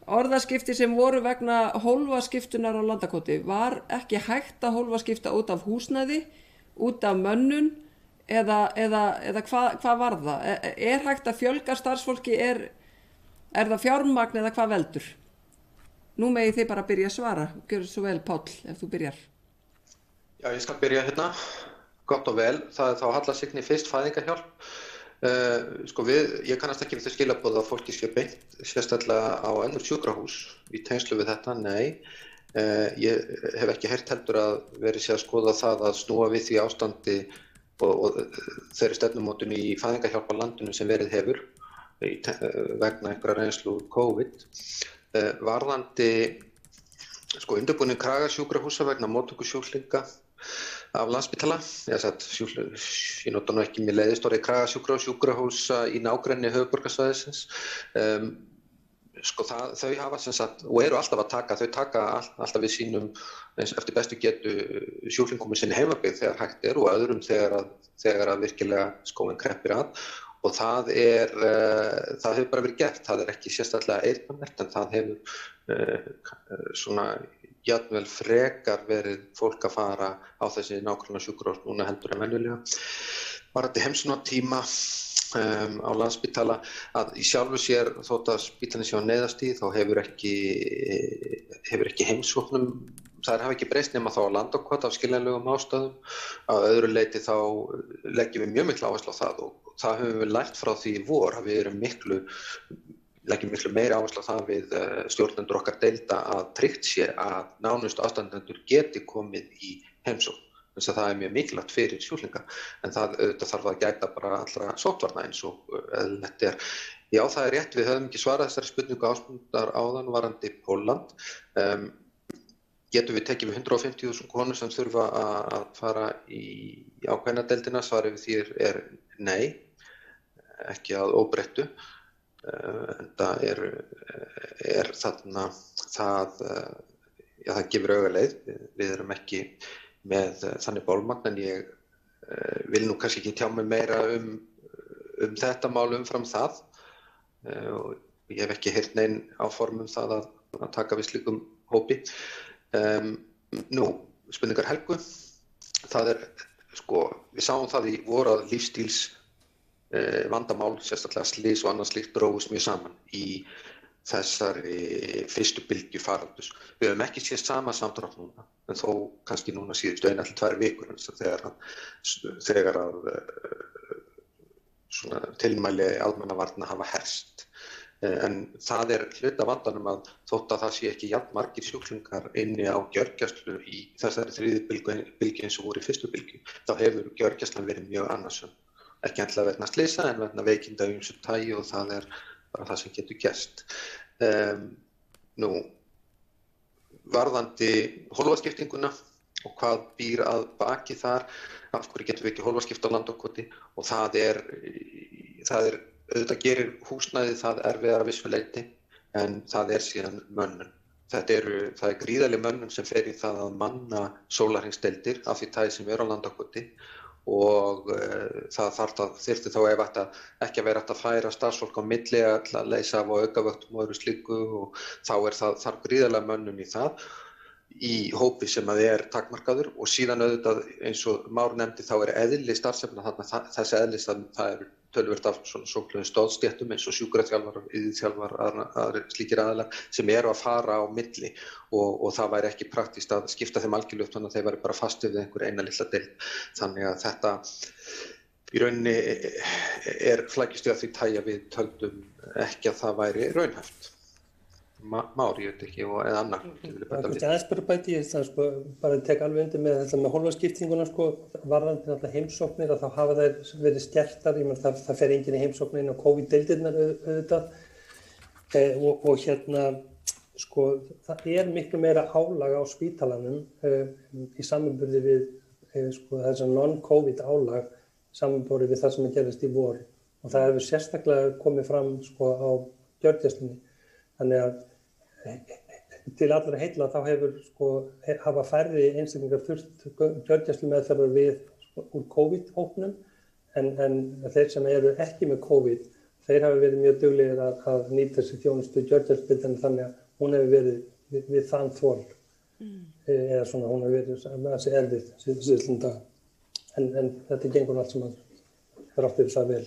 orðaskipti sem voru vegna hólfaskiptunar á Landakoti. Var ekki hægt að hólfaskipta út af húsnæði, út af mönnun eða hvað var það? Er hægt að fjölga starfsfólki, er það fjármagn eða hvað veldur? Nú megið þið bara byrja að svara. Gjörðu svo vel, Páll, ef þú byrjar. Já, ég skal byrja hérna. Gott og vel. Það er þá Halla Signý fyrst fæðingarhjálp. Ég kannast ekki við þau skilaboð að fólki sé beint sérstaklega á önnur sjúkrahús í tengslu við þetta, nei. Ég hef ekki heyrt heldur að verið sé að skoða það að snúa við því ástandi og þeirri stefnumótun í fæðingarhjálp á landinu sem verið hefur vegna einhverja reynslu úr COVID. Varðandi undirbúning Kragasjúkrahúsa vegna móttökusjúklinga af Landspítala. Ég nota nú ekki mér leiðist orðið Kragasjúkrahúsa í nágrenni höfuðborgarsvæðisins. Þau hafa sem sagt, og eru alltaf að taka alltaf við sínum eftir bestu getu sjúklingum í sinni heimabyggð þegar hægt er og öðrum þegar að virkilega skóinn kreppir að. Og það hefur bara verið gert, það ekki sérstaklega eyrnamerkt en það hefur jafnvel frekar verið fólk að fara á þessi nákvæmlega sjúkrahús núna heldur en venjulega. Varðandi heimsóknartíma á Landspítala að í sjálfu sér þótt að spítalinn sé á neyðarstig þá hefur ekki heimsóknum, það hafa ekki breyst nema þá á Landakoti af skiljanlegum ástæðum. Að öðru leyti þá leggjum við mjög mikla áherslu á það og það höfum við lært frá því í vor að við leggjum miklu meiri áherslu á það við stjórnendur okkar deilda að tryggt sé að nánustu aðstandendur geti komið í heimsókn. Þess að það er mjög mikilvægt fyrir sjúklinga en það þarf að gæta bara allra sóttvarna eins og eðlilegt er. Já, það er rétt, við höfum ekki svarað þessari spurningu Ásmundar áðan varðandi Pólland. Getum við tekið við 150.000 konur sem þurfa að fara í ákveðna deildina? Svarið við því er nei, ekki að óbreyttu. En það er þarna það gefur augaleið. Við erum ekki með þannig bólmagn en ég vil nú kannski ekki tjá mig meira um þetta mál umfram það og ég hef ekki heyrt nein áform það að taka við slíkum hópi. Spurningar Helgu, það við sáum það í vor að lífstíls vandamál, sérstaklega slys og annað slíkt drógust mjög saman í þessari fyrstu bylgju faraldurs. Við höfum ekki séð sama samdrátt núna, en þó kannski núna síðustu 1-2 vikur þegar að tilmæli almannavarna hafa herst. En það er hluti af vandanum að þótt að það sé ekki jafn margir sjúklingar inni á gjörgæslu í þessari þriðju bylgju eins og voru í fyrstu bylgju, þá hefur gjörgæslan verið mjög annasöm. Ekki endilega vegna slysa en vegna veikinda af ýmsu tagi og það er bara það sem getur gerst. Varðandi hólfaskiptinguna og hvað býr að baki þar, af hverju getum við ekki hólfaskipt á Landakoti og það er auðvitað gerir húsnæði það erfiðara vissu leyti en það er síðan mönnun. Það er gríðarleg mönnun sem fer í það að manna sólarhringsdeildir af því tagi sem er á Landakoti og það þyrfti þá ekki að vera hægt að færa starfsfólk á milli að leysa af og aukavöktum og öðru slíku og þá þarf gríðarlega mönnun í það í hópi sem að er takmarkaður og síðan auðvitað eins og Már nefndi þá er eðli starfsefna þarna þessi eðlis það er töluvert af svona svokölluðum stoðstéttum eins og sjúkraþjálfarar, iðjuþjálfarar, aðrir slíkir aðilar sem eru að fara á milli og það væri ekki praktískt að skipta þeim algjörlega upp þannig að þeir væri bara fastir við einhver eina litla deild. Þannig að þetta í rauninni flækist við að því tagi að við töldum ekki að það væri raunhæft. Már, ég veit ekki, eða annar. Aðeins bara bæti ég það, bara tek alveg undir með þetta með hólfaskiptinguna, varðandi alltaf heimsóknir, að þá hafa þær verið skertar, það fer enginn í heimsóknir inn á COVID-deildirnar auðvitað og það er miklu meira álag á spítalanum í samanburði við þess að non-COVID álag samanburði við það sem gerist í vor og það hefur sérstaklega komið fram á gjörgæslunni. Þannig að til allra heilla þá hafa færri einstaklingar þurft gjörgæslumeðferðar við úr COVID-hópnum en þeir sem eru ekki með COVID, þeir hafa verið mjög duglegir að nýta sér þjónustu gjörgæsludeildar þannig að hún hefur verið við þann þol. Eða svona hún hefur verið með þessi erfið síðustu daga. En þetta gengur allt sem þrátt fyrir það vel.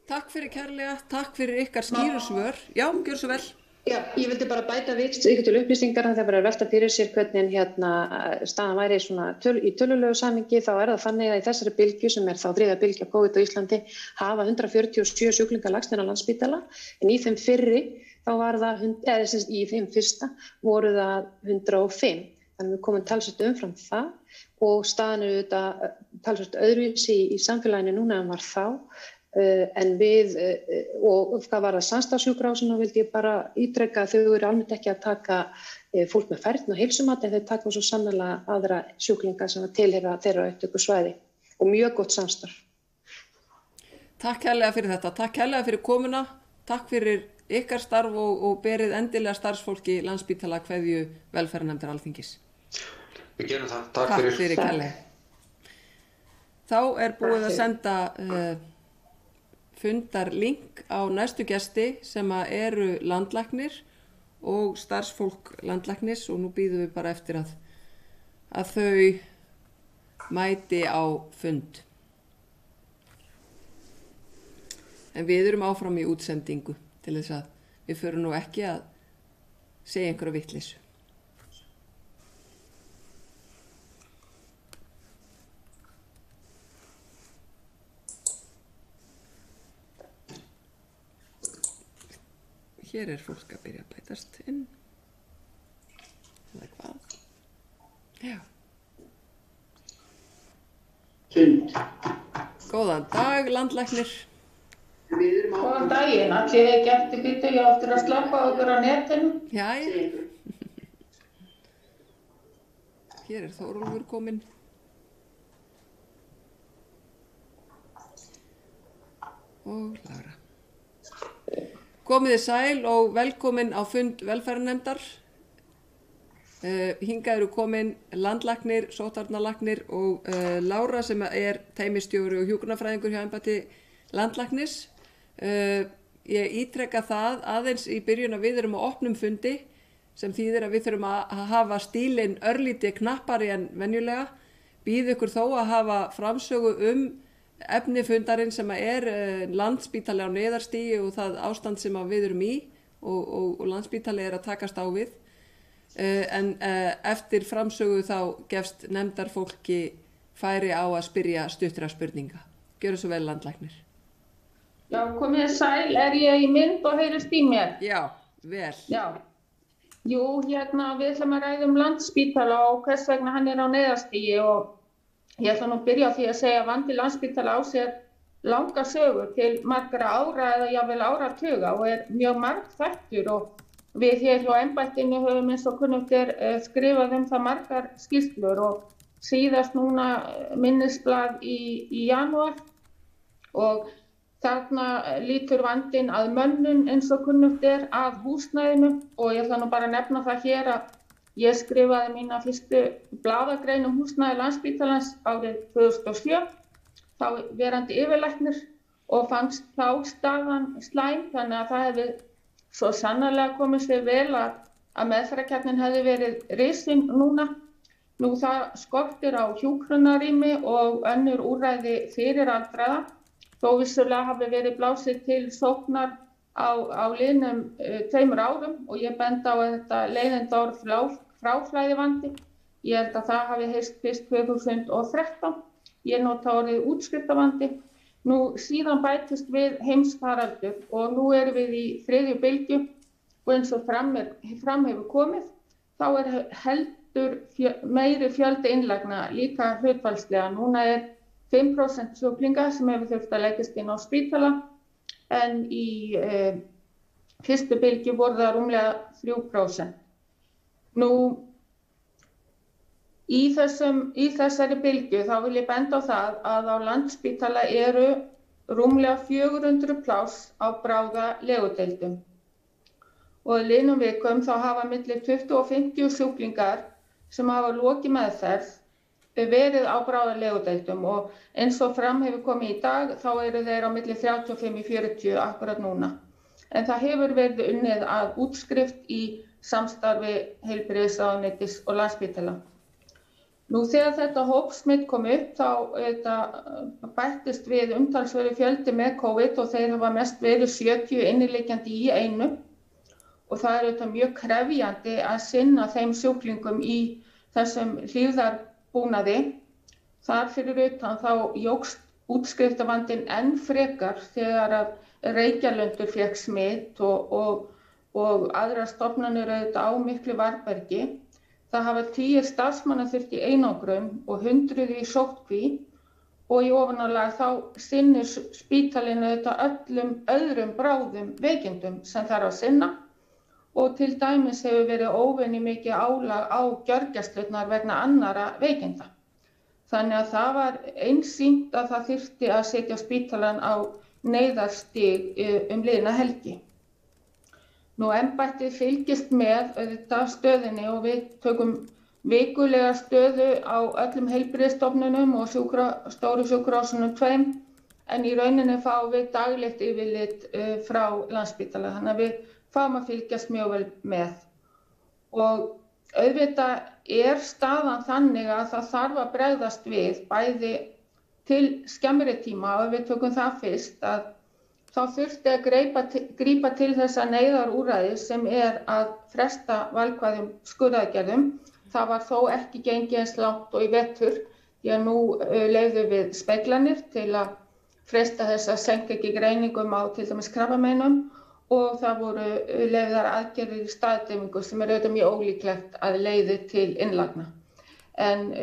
Takk fyrir kærlega, takk fyrir ykkar skýru svör. Já, gjör svo vel. Já, ég vildi bara bæta við ykkur til upplýsingar þegar bara að velta fyrir sér hvernig staðan væri svona í tölulegu samhengi, þá það þannig að í þessari bylgju sem þá þriðja bylgja COVID á Íslandi hafa 147 sjúklingar lagst inn á Landspítala, en í þeim fyrri þá var það, í þeim fyrsta voru það 105, þannig við komum talsvert umfram það og staðan auðvitað talsvert öðruvísi í samfélaginu núna en var þá. En við, og hvað var það samstarfssjúkrahúsinu, vildi ég bara ítreka að þau eru almennt ekki að taka fólk með færni og heilsumat, en þau taka svo sannarlega aðra sjúklinga sem tilheyra þeirra upptökusvæði og mjög gott samstarf. Takk kærlega fyrir þetta, takk kærlega fyrir komuna, takk fyrir ykkar starf og berið endilega starfsfólki Landspítala kveðju velferðarnefndar Alþingis. Við gerum það, takk fyrir kærlega. Þá búið að senda fundarlink á næstu gesti sem eru landlæknir og starfsfólk landlæknis og nú bíðum við bara eftir að þau mæti á fund. En við erum áfram í útsendingu til þess að við förum nú ekki að segja einhverja vitleysu. Hér fólk að byrja að bætast inn. Eða hvað? Já. Fund. Góðan dag, landlæknir. Góðan daginn, allir hefði gert í byttu, ég áttur að slappa okkur á netinu. Jæja. Hér Þórólfur kominn. Og Lára. Komið sæl og velkomin á fund velferðarnefndar. Hingað eru komin landlæknir, sóttvarnalæknir og Lára sem teymistjóri og hjúkrunarfræðingur hjá embætti landlæknis. Ég ítreka það aðeins í byrjun að við erum á opnum fundi sem þýðir að við þurfum að hafa stílinn örlítið knappari en venjulega. Býð ykkur þó að hafa framsögu efni fundarinn sem Landspítali á neyðarstigi og það ástand sem við erum í og Landspítali að takast á við. En eftir framsögu þá gefst nefndarfólki færi á að spyrja stuttra spurninga. Gjörðu svo vel, landlæknir. Já, komið sæl, ég í mynd og heyrist í mér? Já, vel. Já. Jú, við ætlum að ræða Landspítala og hvers vegna hann á neyðarstigi og ég ætla nú að byrja á því að segja að vandi Landspítala á sér langa sögur til margra ára eða jafnvel áratuga og mjög margþættur og við hér hjá embættinu höfum eins og kunnugt skrifað það margar skýrslur og síðast núna minnisblað í janúar og þarna lítur vandinn að mönnun eins og kunnugt að húsnæðinu og ég ætla nú bara að nefna það hér að ég skrifaði mína fyrstu blaðagrein húsnæði Landspítalans árið 2007, þá verandi yfirlæknir og fannst þá staðan slæm þannig að það hefði svo sannarlega komið sér vel að meðferðarkjarninn hefði verið risin núna. Nú það skortir á hjúkrunarrými og önnur úrræði fyrir aldraða, þó vissulega hafi verið blásið til sóknar á liðnum 2 árum og ég benda á þetta leiðinda orð fráflæðivandi. Ég held að það hafi heyrst fyrst 2013. Ég nota orðið útskriftavandi. Nú síðan bætist við heimsfaraldur og nú erum við í 3. bylgju og eins og fram hefur komið, þá heldur meiri fjöldi innlagna líka hlutfallslega. Núna 5% sjúklinga sem hefur þurft að leggjast inn á spítala en í fyrstu bylgju voru það rúmlega 3%. Nú, í þessari bylgju þá vil ég benda á það að á Landspítala eru rúmlega 400 pláss á bráða legudeildum og í liðnum vikum þá hafa milli 20 og 50 sjúklingar sem hafa lokið meðferð verið á bráðalegudeildum og eins og fram hefur komið í dag þá eru þeir á milli 35-40 akkurat núna. En það hefur verið unnið að útskrift í samstarfi heilbrigðisráðuneytis og Landspítala. Nú þegar þetta hópsmitt kom upp þá bættist við umtalsverður fjöldi með COVID og þeir hafa mest verið 70 inniliggjandi í einu og það er auðvitað mjög krefjandi að sinna þeim sjúklingum í þessum hlífðarbúnaði. Þar fyrir utan þá jókst útskriftavandinn enn frekar þegar að Reykjalundur fékk smitt og aðrar stofnanir auðvitað á miklu varðbergi. Það hafa 10 starfsmanna þurft í einangrun og 100 í sóttkví og í ofanálag þá sinnir spítalinn auðvitað öllum öðrum bráðum veikindum sem þarf að sinna og til dæmis hefur verið óvenju mikið álag á gjörgæslurnar vegna annarra veikinda. Þannig að það var einsýnt að það þyrfti að setja spítalann á neyðarstig liðna helgi. Nú embættið fylgist með auðvitað stöðinni og við tökum vikulega stöðu á öllum heilbrigðisstofnunum og stóru sjúkrahúsunum 2 en í rauninni fáum við daglegt yfirlit frá Landspítala þannig að við fáum að fylgjast mjög vel með. Og auðvitað staðan þannig að það þarf að bregðast við bæði til skemmri tíma og við tökum það fyrst að þá þurfti að grípa til þessa neyðarúrræði sem að fresta valkvæðum skurðaðgerðum. Það var þó ekki gengið eins langt og í vetur því að nú leyfðum við speglanir til að fresta þess að senka ekki greiningum á til dæmis krabbameinum og það voru leyfðar aðgerðir í staðdeyfingu sem auðvitað mjög ólíklegt að leiði til innlagna. En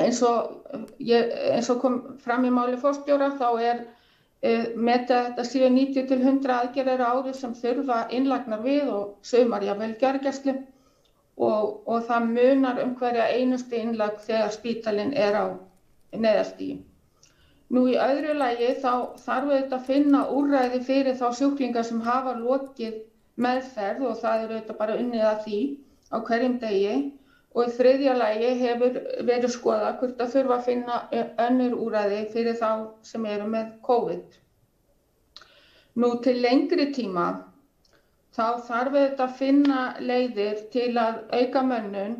eins og kom fram í máli forstjóra þá metið þetta síðan 90 til 100 aðgerðir á ári sem þurfa innlagnar við og sumar jafnvel gjörgæslu og það munar hverja einustu innlag þegar spítalinn á neyðarstigi. Nú í öðru lagi þá þarf auðvitað að finna úrræði fyrir þá sjúklinga sem hafa lokið meðferð og það auðvitað bara unnið að því á hverjum degi og í þriðja lagi hefur verið skoðað hvort að þurfa að finna önnur úrræði fyrir þá sem eru með COVID. Nú til lengri tíma þá þarf auðvitað að finna leiðir til að auka mönnun,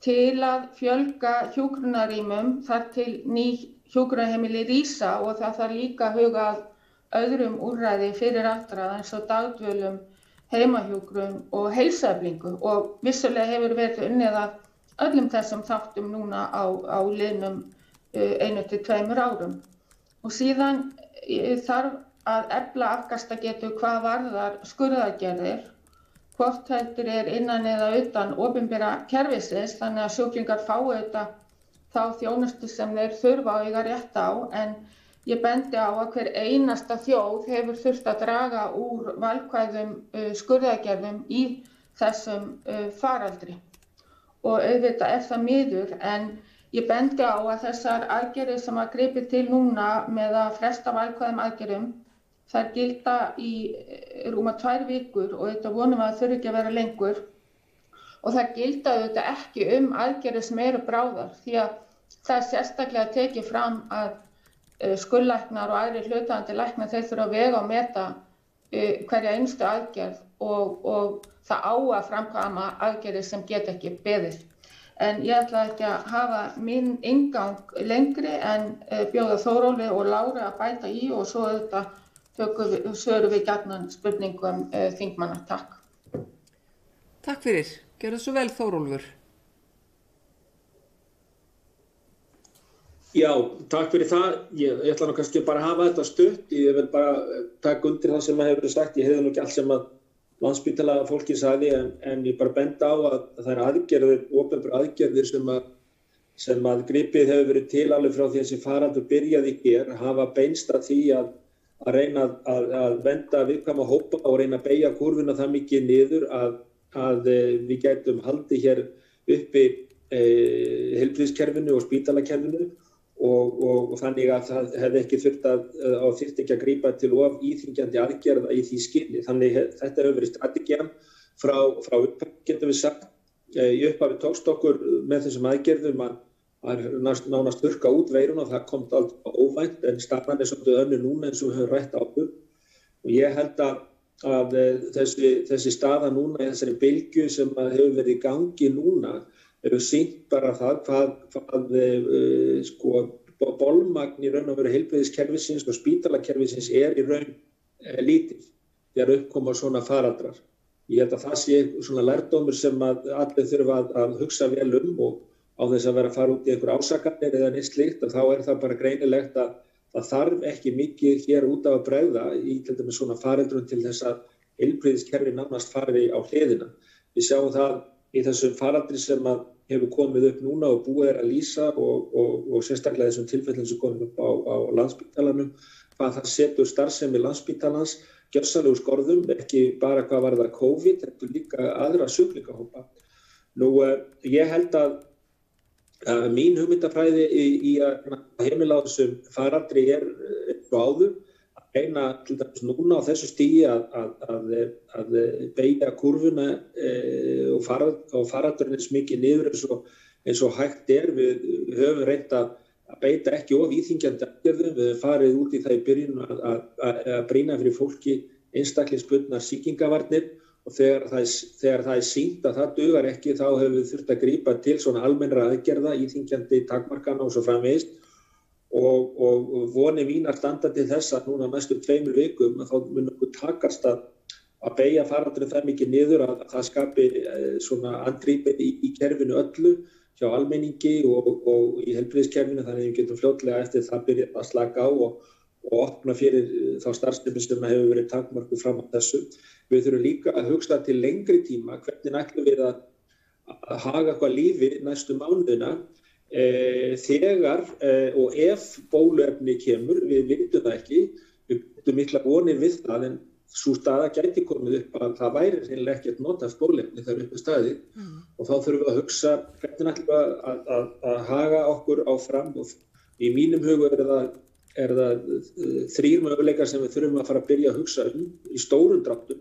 til að fjölga hjúkrunarrýmum þar til ný hjúkrunarheimili rísa og það þarf líka að huga að öðrum úrræði fyrir aldraða eins og dagdvölum, heimahjúkrun og heilsueflingu og vissulega hefur verið unnið að öllum þessum þáttum núna á liðnum 1 til 2 árum. Og síðan þarf að efla afkastagetu hvað varðar skurðaðgerðir, hvort heldur innan eða utan opinbera kerfisins þannig að sjúklingar fái auðvitað þá þjónustu sem þeir þurfa og eiga rétt á en ég bendi á að hver einasta þjóð hefur þurft að draga úr valkvæðum skurðaðgerðum í þessum faraldri. Og auðvitað það miður en ég bendi á að þessar aðgerðir sem að gripi til núna með að fresta valkvæðum aðgerðum þær gilda í rúma 2 vikur og þetta vonum að þurfi ekki að vera lengur. Og það gilda auðvitað ekki aðgerðir sem eru bráðar því að það sérstaklega tekið fram að skurðlæknar og aðrir hlutaðandi læknar þeir þurfa að vega og meta hverja einustu aðgerð og það á að framkvæma aðgerðir sem geta ekki beðið. En ég ætla ekki að hafa minn inngang lengri en bjóða Þórólfi og Láru að bæta í og svo auðvitað svörum við gjarnan spurningum þingmanna. Takk. Takk fyrir. Gjörðu svo vel, Þórólfur. Já, takk fyrir það. Ég ætla nú kannski bara að hafa þetta stutt. Ég vil bara taka undir það sem hefur verið sagt. Ég hefði nú ekki allt sem að Landspítala fólki sagði en ég bara benda á að það eru aðgerðir, opinberar aðgerðir sem að gripið hefur verið til alveg frá því að þessi faraldur byrjaði hér, hafa beinst að því að reyna að venda viðkvæma hópa og reyna að beygja kúrfuna það mikið niður að við gætum haldið hér uppi heilbrigðiskerfinu og spítalakerfinu og þannig að það hefði ekki þurft ekki að grípa til of íþyngjandi aðgerða í því skyni. Þannig þetta hefur verið strategían frá upphafi, getum við sagt. Í upphafi tókst okkur með þessum aðgerðum að nánast þurrka út veiruna og það kom alltaf óvænt, en staðan svolítið önnur núna eins og við höfum rætt áður. Og ég held að þessi staða núna í þessari bylgju sem hefur verið í gangi núna hefur sýnt bara það hvað bolmagn í raun og veru heilbrigðiskerfisins og spítalakerfisins í raun lítill þegar uppkoma svona faraldrar. Ég held að það sé svona lærdómur sem allir þurfa að hugsa vel og á þess að vera að fara út í einhver ásakanir eða neitt slíkt, og þá það bara greinilegt að það þarf ekki mikið hér út af að bregða í til dæmis svona faraldrum til þess að heilbrigðiskerfi nánast fari á hliðina. Við sjáum það í þessum faraldri sem hefur komið upp núna og búið að lýsa og sérstaklega þessum tilfellum sem komið upp á Landspítalanum, hvað það setur starfsemi Landspítalans gjörsamlega úr skorðum, ekki bara hvað varðar COVID, þetta líka aðra sjúklingahópa. Nú, ég held að mín hugmyndafræði í að heimila á þessum faraldri eins og áður, að reyna til dæmis núna á þessu stigi að beygja kúrfuna og faraldurinn eins mikið niður eins og hægt Við höfum reynt að beita ekki of íþyngjandi aðgerðum. Við höfum farið út í það í byrjun að brýna fyrir fólki einstaklingsbundnar sýkingavarnir. Og þegar það sýnt að það dugar ekki, þá hefur við þurft að grípa til svona almennra aðgerða, íþyngjandi takmarkana og svo framvegis. Og voni mínar standa til þess að núna næstu 2 vikum að þá mun okkur takast að beygja faraldurinn það mikið niður að það skapi svona andrýpi í kerfinu öllu hjá almenningi og í heilbrigðiskerfinu, þannig að við getum fljótlega eftir það byrja að slaka á og opna fyrir þá starfsemi sem hefur verið takmarkuð fram á þessu. Við þurfum líka að hugsa til lengri tíma hvernig ætlum við að haga eitthvað lífi næstu mánuðina þegar og ef bóluefni kemur, við vitum það ekki, við getum mikla vonir við það, en sú staða gæti komið upp að það væri hreinlega ekki að nota bóluefni þegar upp staðið og þá þurfum við að hugsa hvernig ætlum við að haga okkur áfram og í mínum huga er það 3 möguleikar sem við þurfum að fara að byrja að hugsa í stórum dráttum.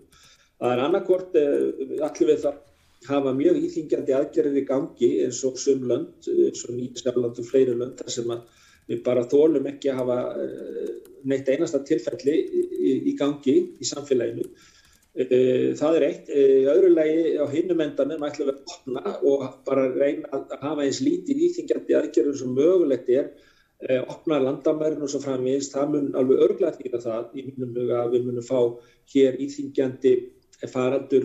Það annarkvort ætlum við að hafa mjög íþyngjandi aðgerðir í gangi eins og sum lönd, eins og Nýja-Sjáland og fleiri lönd þar sem við bara þolum ekki að hafa neitt einasta tilfelli í gangi í samfélaginu. Það eitt. Í öðru lagi á hinum endanum ætlum við að opna og bara reyna að hafa eins lítið íþyngjandi aðgerðir sem mögulegt opna landamærin og svo framvegis. Það mun alveg örugglega þýða það í mínum huga að við munum fá hér íþyngjandi faraldur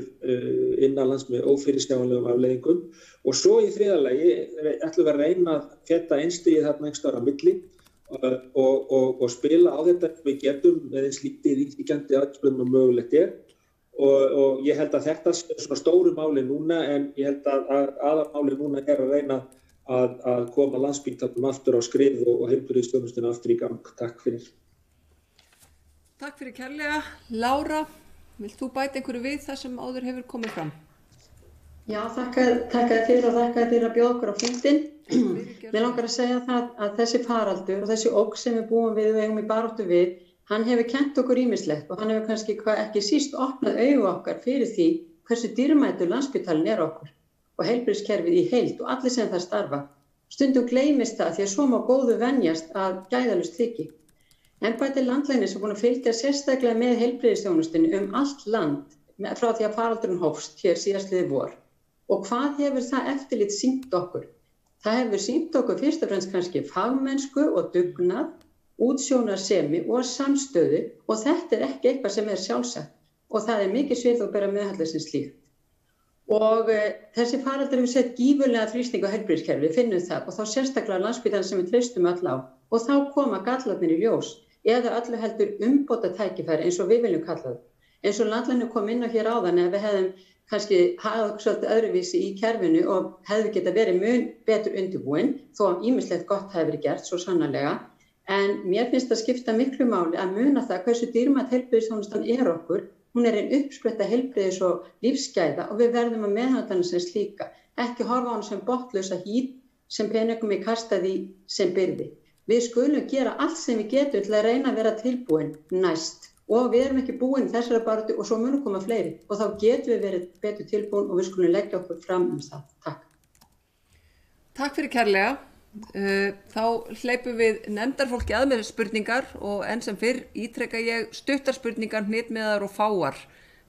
innanlands með ófyrirsjáanlegum afleiðingum. Og svo í þriðja lagi ætlum við að reyna að feta einstigið þarna einhvers staðar á milli og spila á þetta við getum með eins lítið íþyngjandi aðgerðum og mögulegt og ég held að þetta sé svona stóru máli núna, en ég held að aðalmáli núna að reyna að koma Landspítalanum aftur á skrið og heilbrigðisþjónustuna aftur í gang. Takk fyrir. Takk fyrir kærlega. Lára, vilt þú bæta einhverju við það sem áður hefur komið fram? Já, þakka þér fyrir og þakka þér að bjóða okkur á fundinn. Mér langar að segja það að þessi faraldur og þessi ógn sem við búum við og eigum í baráttu við, hann hefur kennt okkur ýmislegt og hann hefur kannski ekki síst opnað augu okkar fyrir því hversu dýrmætur Landspítalinn okkur og heilbrigðiskerfið í heild og allir sem það starfa. Stundum gleymist það því að svo má góðu venjast að gæðalaust þyki. Embætti landlæknis búin að fylgja sérstaklega með heilbrigðisþjónustunni allt land frá því að faraldurinn hófst hér síðastliðið vor. Og hvað hefur það eftirlit sýnt okkur? Það hefur sýnt okkur fyrst og fremst kannski fagmennsku og dugnað, útsjónarsemi og samstöðu og þetta ekki eitthvað sem sjálfsagt og það mikið svið og bera meðhalla sem slíkt. Og þessi faraldur hefur sett gífurlega þrýsting á heilbrigðiskerfið, við finnum það og þá sérstaklega Landspítalann sem við treystum öll á og þá koma gallarnir í ljós eða öllu heldur umbóta tækifæri eins og við viljum kalla það. Eins og landlæknir kom inn á hér áðan ef við hefðum kannski hafði okkur svolítið öðruvísi í kerfinu og hefði geta verið mun betur undirbúin þó að ýmislegt gott hefði verið gert svo sannarlega. En mér finnst það skipta miklu máli að muna það hversu dýrmæt heilbrigðisþjónustan okkur. Hún ein uppspretta heilbrigðis og lífsgæða og við verðum að meðhöndla hana sem slíka. Ekki horfa á hana sem botnlausa hít sem peningum kastað í sem byrði. Við skulum gera allt sem við getum til að reyna að vera tilbúin næst og við erum ekki búin í þessari baráttu og svo munum koma fleiri og þá getum við verið betur tilbúin og við skulum leggja okkur fram það. Takk. Takk fyrir kærlega. Þá hleypum við nefndarfólki að með spurningar og enn sem fyrr ítreka ég stuttar spurningar, hnitmiðar og fáar.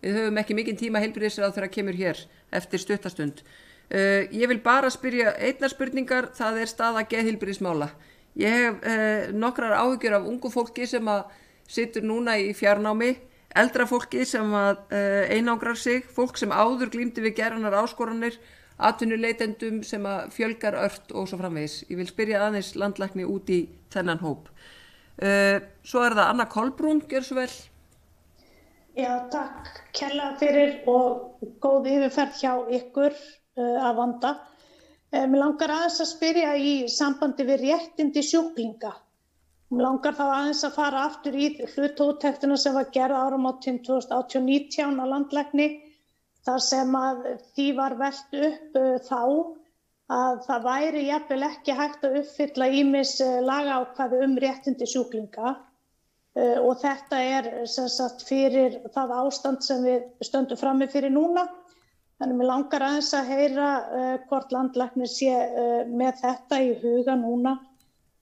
Við höfum ekki mikinn tíma heilbrigðisráð þegar kemur hér eftir stuttastund. Ég vil bara spyrja einnar spurningar, það staða geðheilbrigðismála. Ég hef nokkrar áhyggjur af ungu fólki sem að situr núna í fjarnámi, eldra fólki sem að einangrar sig, fólk sem áður glímdi við gerannar áskoranir, atvinnuleitendum sem að fjölgar ört og svo framvegis. Ég vil spyrja aðeins landlækni út í þennan hóp. Svo það Anna Kolbrún, gjör svo vel. Já, takk kærlega fyrir og góð yfirferð hjá ykkur að vanda. Mér langar aðeins að spyrja í sambandi við réttindi sjúklinga. Mér langar þá aðeins að fara aftur í hlutúttektina sem var gerð áramótin 2018-19 á landlækni. þar sem að því var velt upp þá að það væri jafnvel ekki hægt að uppfylla ýmis lagaákvæði réttindi sjúklinga og þetta sem sagt fyrir það ástand sem við stöndum frammi fyrir núna. Þannig mig langar aðeins að heyra hvort landlæknir sé með þetta í huga núna,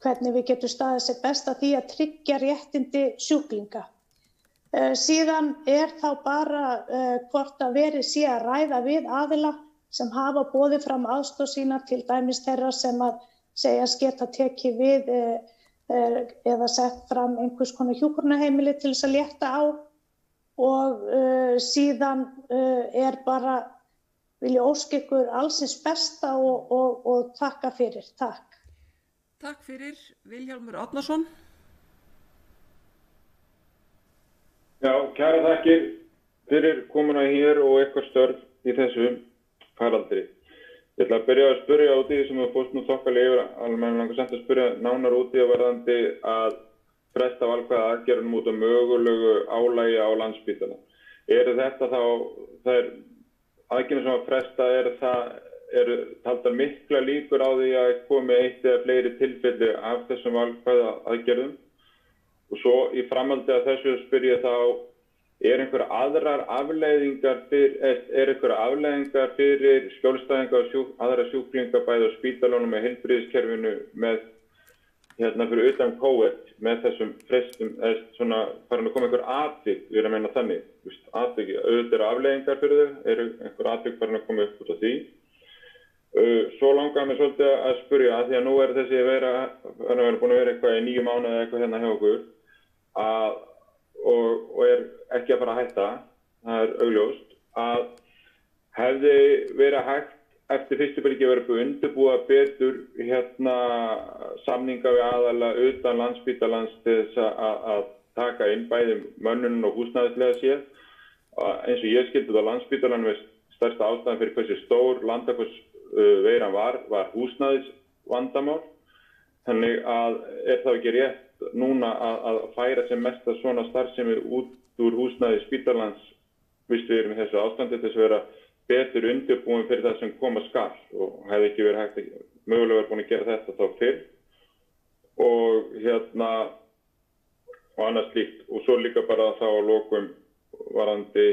hvernig við getum staðið sér best að því að tryggja réttindi sjúklinga. Síðan þá bara hvort að verið sé að ræða við aðila sem hafa boðið fram aðstoð sína, til dæmis þeirra sem að segjast geta tekið við eða sett fram einhvers konar hjúkrunarheimili til þess að létta á og síðan bara vil ég óska ykkur allsins besta og þakka fyrir. Takk. Takk fyrir. Vilhjálmur Árnason. Já, kæra þakkir fyrir komuna hér og eitthvað störf í þessu faraldri. Ég ætla að byrja að spyrja út í því sem við fórst nú þokkalega yfir, alveg langar samt að spyrja nánar út í að varðandi að fresta valkvæða aðgerðum út af mögulegu álagi á Landspítala. Þetta þá, þær aðgerðum sem að fresta, eru taldar mikla líkur á því að komi eitt eða fleiri tilfelli af þessum valkvæða aðgerðum? Og svo í framhaldi af þessu spyr ég þá, einhverjar aðrar afleiðingar fyrir skjólstæðinga og aðra sjúklinga bæði á spítalunum með heilbrigðiskerfinu með fyrir utan COVID með þessum frestum svona farin að koma einhver atvik, ég að meina þannig, atvik, auðvitað afleiðingar fyrir þau, einhver atvik farin að koma upp út af því. Svo langar mér svolítið að spyrja að því að nú þessi búin að vera eitthvað í 9 mánuði eða eitthvað hérna hjá okkur og ekki að fara að hætta, það augljóst, að hefði verið hægt eftir fyrstu bylgju að vera undirbúa betur samninga við aðala utan Landspítalans til þess að taka inn bæði mönnun og húsnæðislega séð. Eins og ég skildi á Landspítalanum er stærsta ástæðan fyrir hversu stór landakosveiran var húsnæðisvandamál. Þannig að það ekki rétt núna að færa sem mest að svona starfsemi út úr húsnæði Spítalans, við erum í þessu ástandi til þess að vera betur undirbúin fyrir það sem koma skal og hefði ekki verið hægt að mögulega verið búin að gera þetta þá fyrr og annað slíkt. Og svo líka bara þá að lokum varandi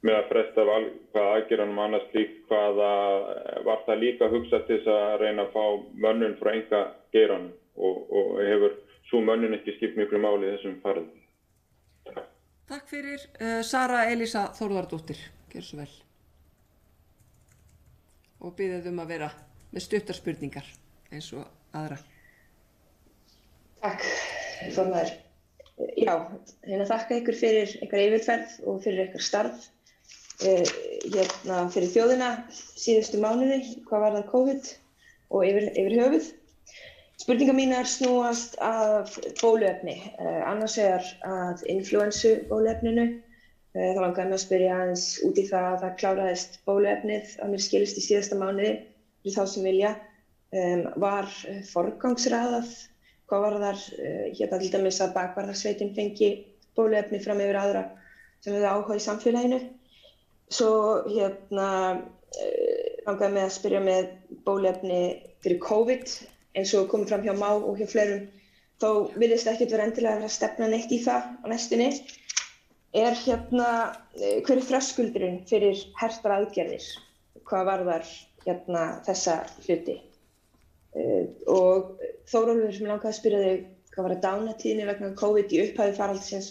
með að fresta hvaða aðgerðanum og annað slíkt, var það líka hugsað til þess að reyna að fá mönnun frá einkageiranum og hefur svo mönnun ekki skipt miklu máli í þessum faraldri. Takk fyrir. Sara Elísa Þórðardóttir, gjör svo vel. Og biðið að vera með stuttar spurningar eins og aðra. Takk, formaður. Já, þakka ykkur fyrir ykkar yfirferð og fyrir ykkar starf fyrir þjóðina síðustu mánuði, hvað var það COVID og yfir höfuð. Spurningar mínar snúast af bóluefni, annars vegar að influensu bóluefninu. Það langaði mig að spyrja aðeins út í það að það kláraðist bóluefnið að mér skilist í síðasta mánuði fyrir þá sem vilja. Var forgangsraðað, hvað var þar, til dæmis að bakvarðarsveitin fengi bóluefni fram yfir aðra sem hefði áhuga í samfélaginu. Svo langaði mig að spyrja með bóluefni fyrir COVID. eins og komið fram hjá Má og hjá fleirum, þó virðist ekkert vera endilega að vera að stefna neitt í það á næstunni, er hver er þröskuldurinn fyrir hertar aðgerðir, hvað varðar þessa hluti. Og Þórólfur, sem langaði að spyrja þig, hvað var að dánatíðni vegna COVID í upphafi faraldursins,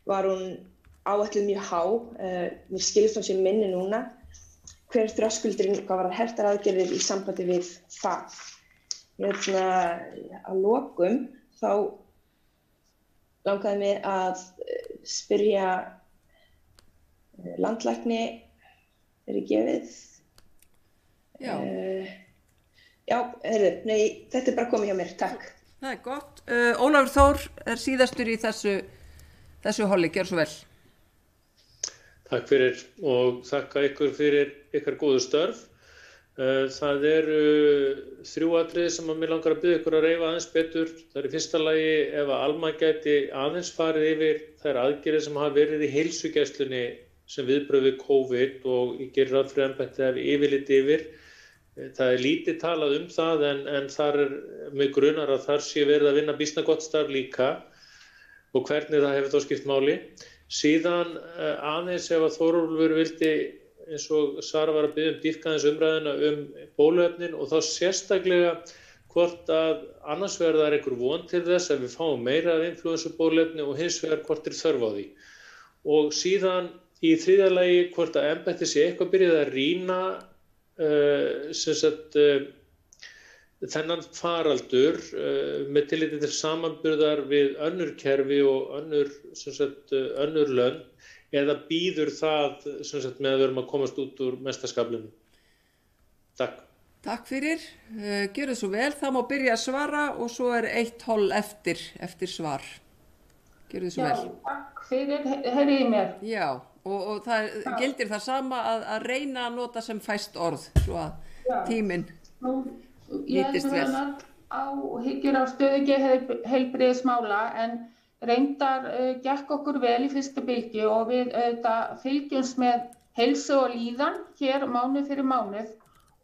var hún áætluð mjög há, mér skilst hún sé minni núna. Hver er þröskuldurinn, hvað var að hertar aðgerðir í sambandi við það? Að lokum þá langaði mig að spyrja landlækni, er gefið? Já. Já, þetta er bara komið hjá mér, takk. Það er gott. Ólafur Þór er síðastur í þessu holli, gjör svo vel. Takk fyrir og þakka ykkur fyrir ykkar góðu störf. Það eru 3 atriði sem mér langar að biðja ykkur að reifa aðeins betur. Það er í fyrsta lagi ef að Alma gæti aðeins farið yfir þær aðgerðir sem hafa verið í heilsugæslunni sem viðbrögð við COVID og ég gerir ráð fyrir embættið að yfirlit yfir. Það er lítið talað um það en þar er mig grunar að þar sé verið að vinna býsna gott starf líka og hvernig það hefur þá skipt máli. Síðan aðeins ef að Þórólfur vildi, eins og Sara var að biðja dýpka aðeins umræðuna bóluefnin og þá sérstaklega hvort að annars vegar það er einhver von til þess að við fáum meira af inflúensubóluefni og hins vegar hvort er þörf á því. Og síðan í þriðja lagi hvort að embættið sé eitthvað byrjað að rýna þennan faraldur með tilliti til samanburðar við önnur kerfi og önnur lönd eða býður það með að við erum að komast út úr mestaskaflinu. Takk. Takk fyrir. Gjörðu svo vel. Það má byrja að svara og svo er 1 hol eftir svar. Gjörðu svo vel. Já, takk fyrir. Heyriði mér. Já, og það gildir það sama að reyna að nota sem fæst orð, svo að tíminn nýtist vel. Ég er á hyggjur á stöðu heilbrigðismála en reyndar gekk okkur vel í fyrstu bylgju og við fylgjumst með heilsu og líðan hér mánuð fyrir mánuð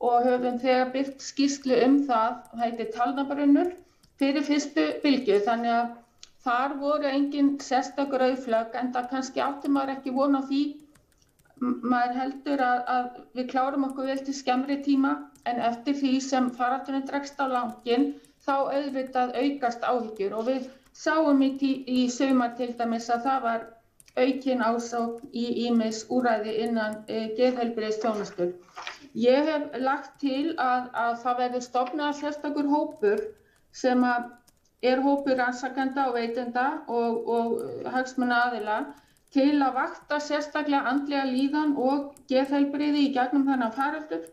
og höfum þegar birt skýrslu það heitir talnabrunnur, fyrir fyrstu bylgju. Þannig að þar voru engin sérstakur rauðflögg en það kannski átti maður ekki von á því. Maður heldur að við klárum okkur vel til skemmri tíma en eftir því sem faraldurinn dregst á langinn þá auðvitað aukast áhyggjur og við sáum í sumar til dæmis að það var aukin ásókn í ýmis úrræði innan geðheilbrigðisþjónustu. Ég hef lagt til að það verði stofnaður sérstakur hópur sem er hópur rannsakenda og veitenda og hagsmunaaðila til að vakta sérstaklega andlega líðan og geðheilbrigði í gegnum þennan faraldur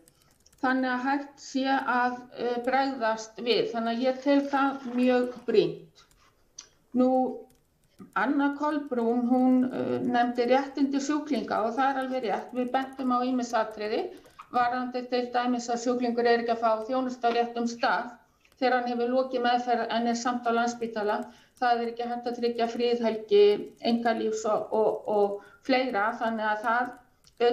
þannig að hægt sé að bregðast við. Þannig að ég tel það mjög brýnt. Nú, Anna Kolbrún, hún nefndi réttindi sjúklinga og það er alveg rétt. Við bentum á ýmis atriði varðandi til dæmis að sjúklingur er ekki að fá þjónustu á réttum stað þegar hann hefur lokið meðferð en er samt á Landspítala. Það er ekki hægt að tryggja friðhelgi, einkalífs og fleira, þannig að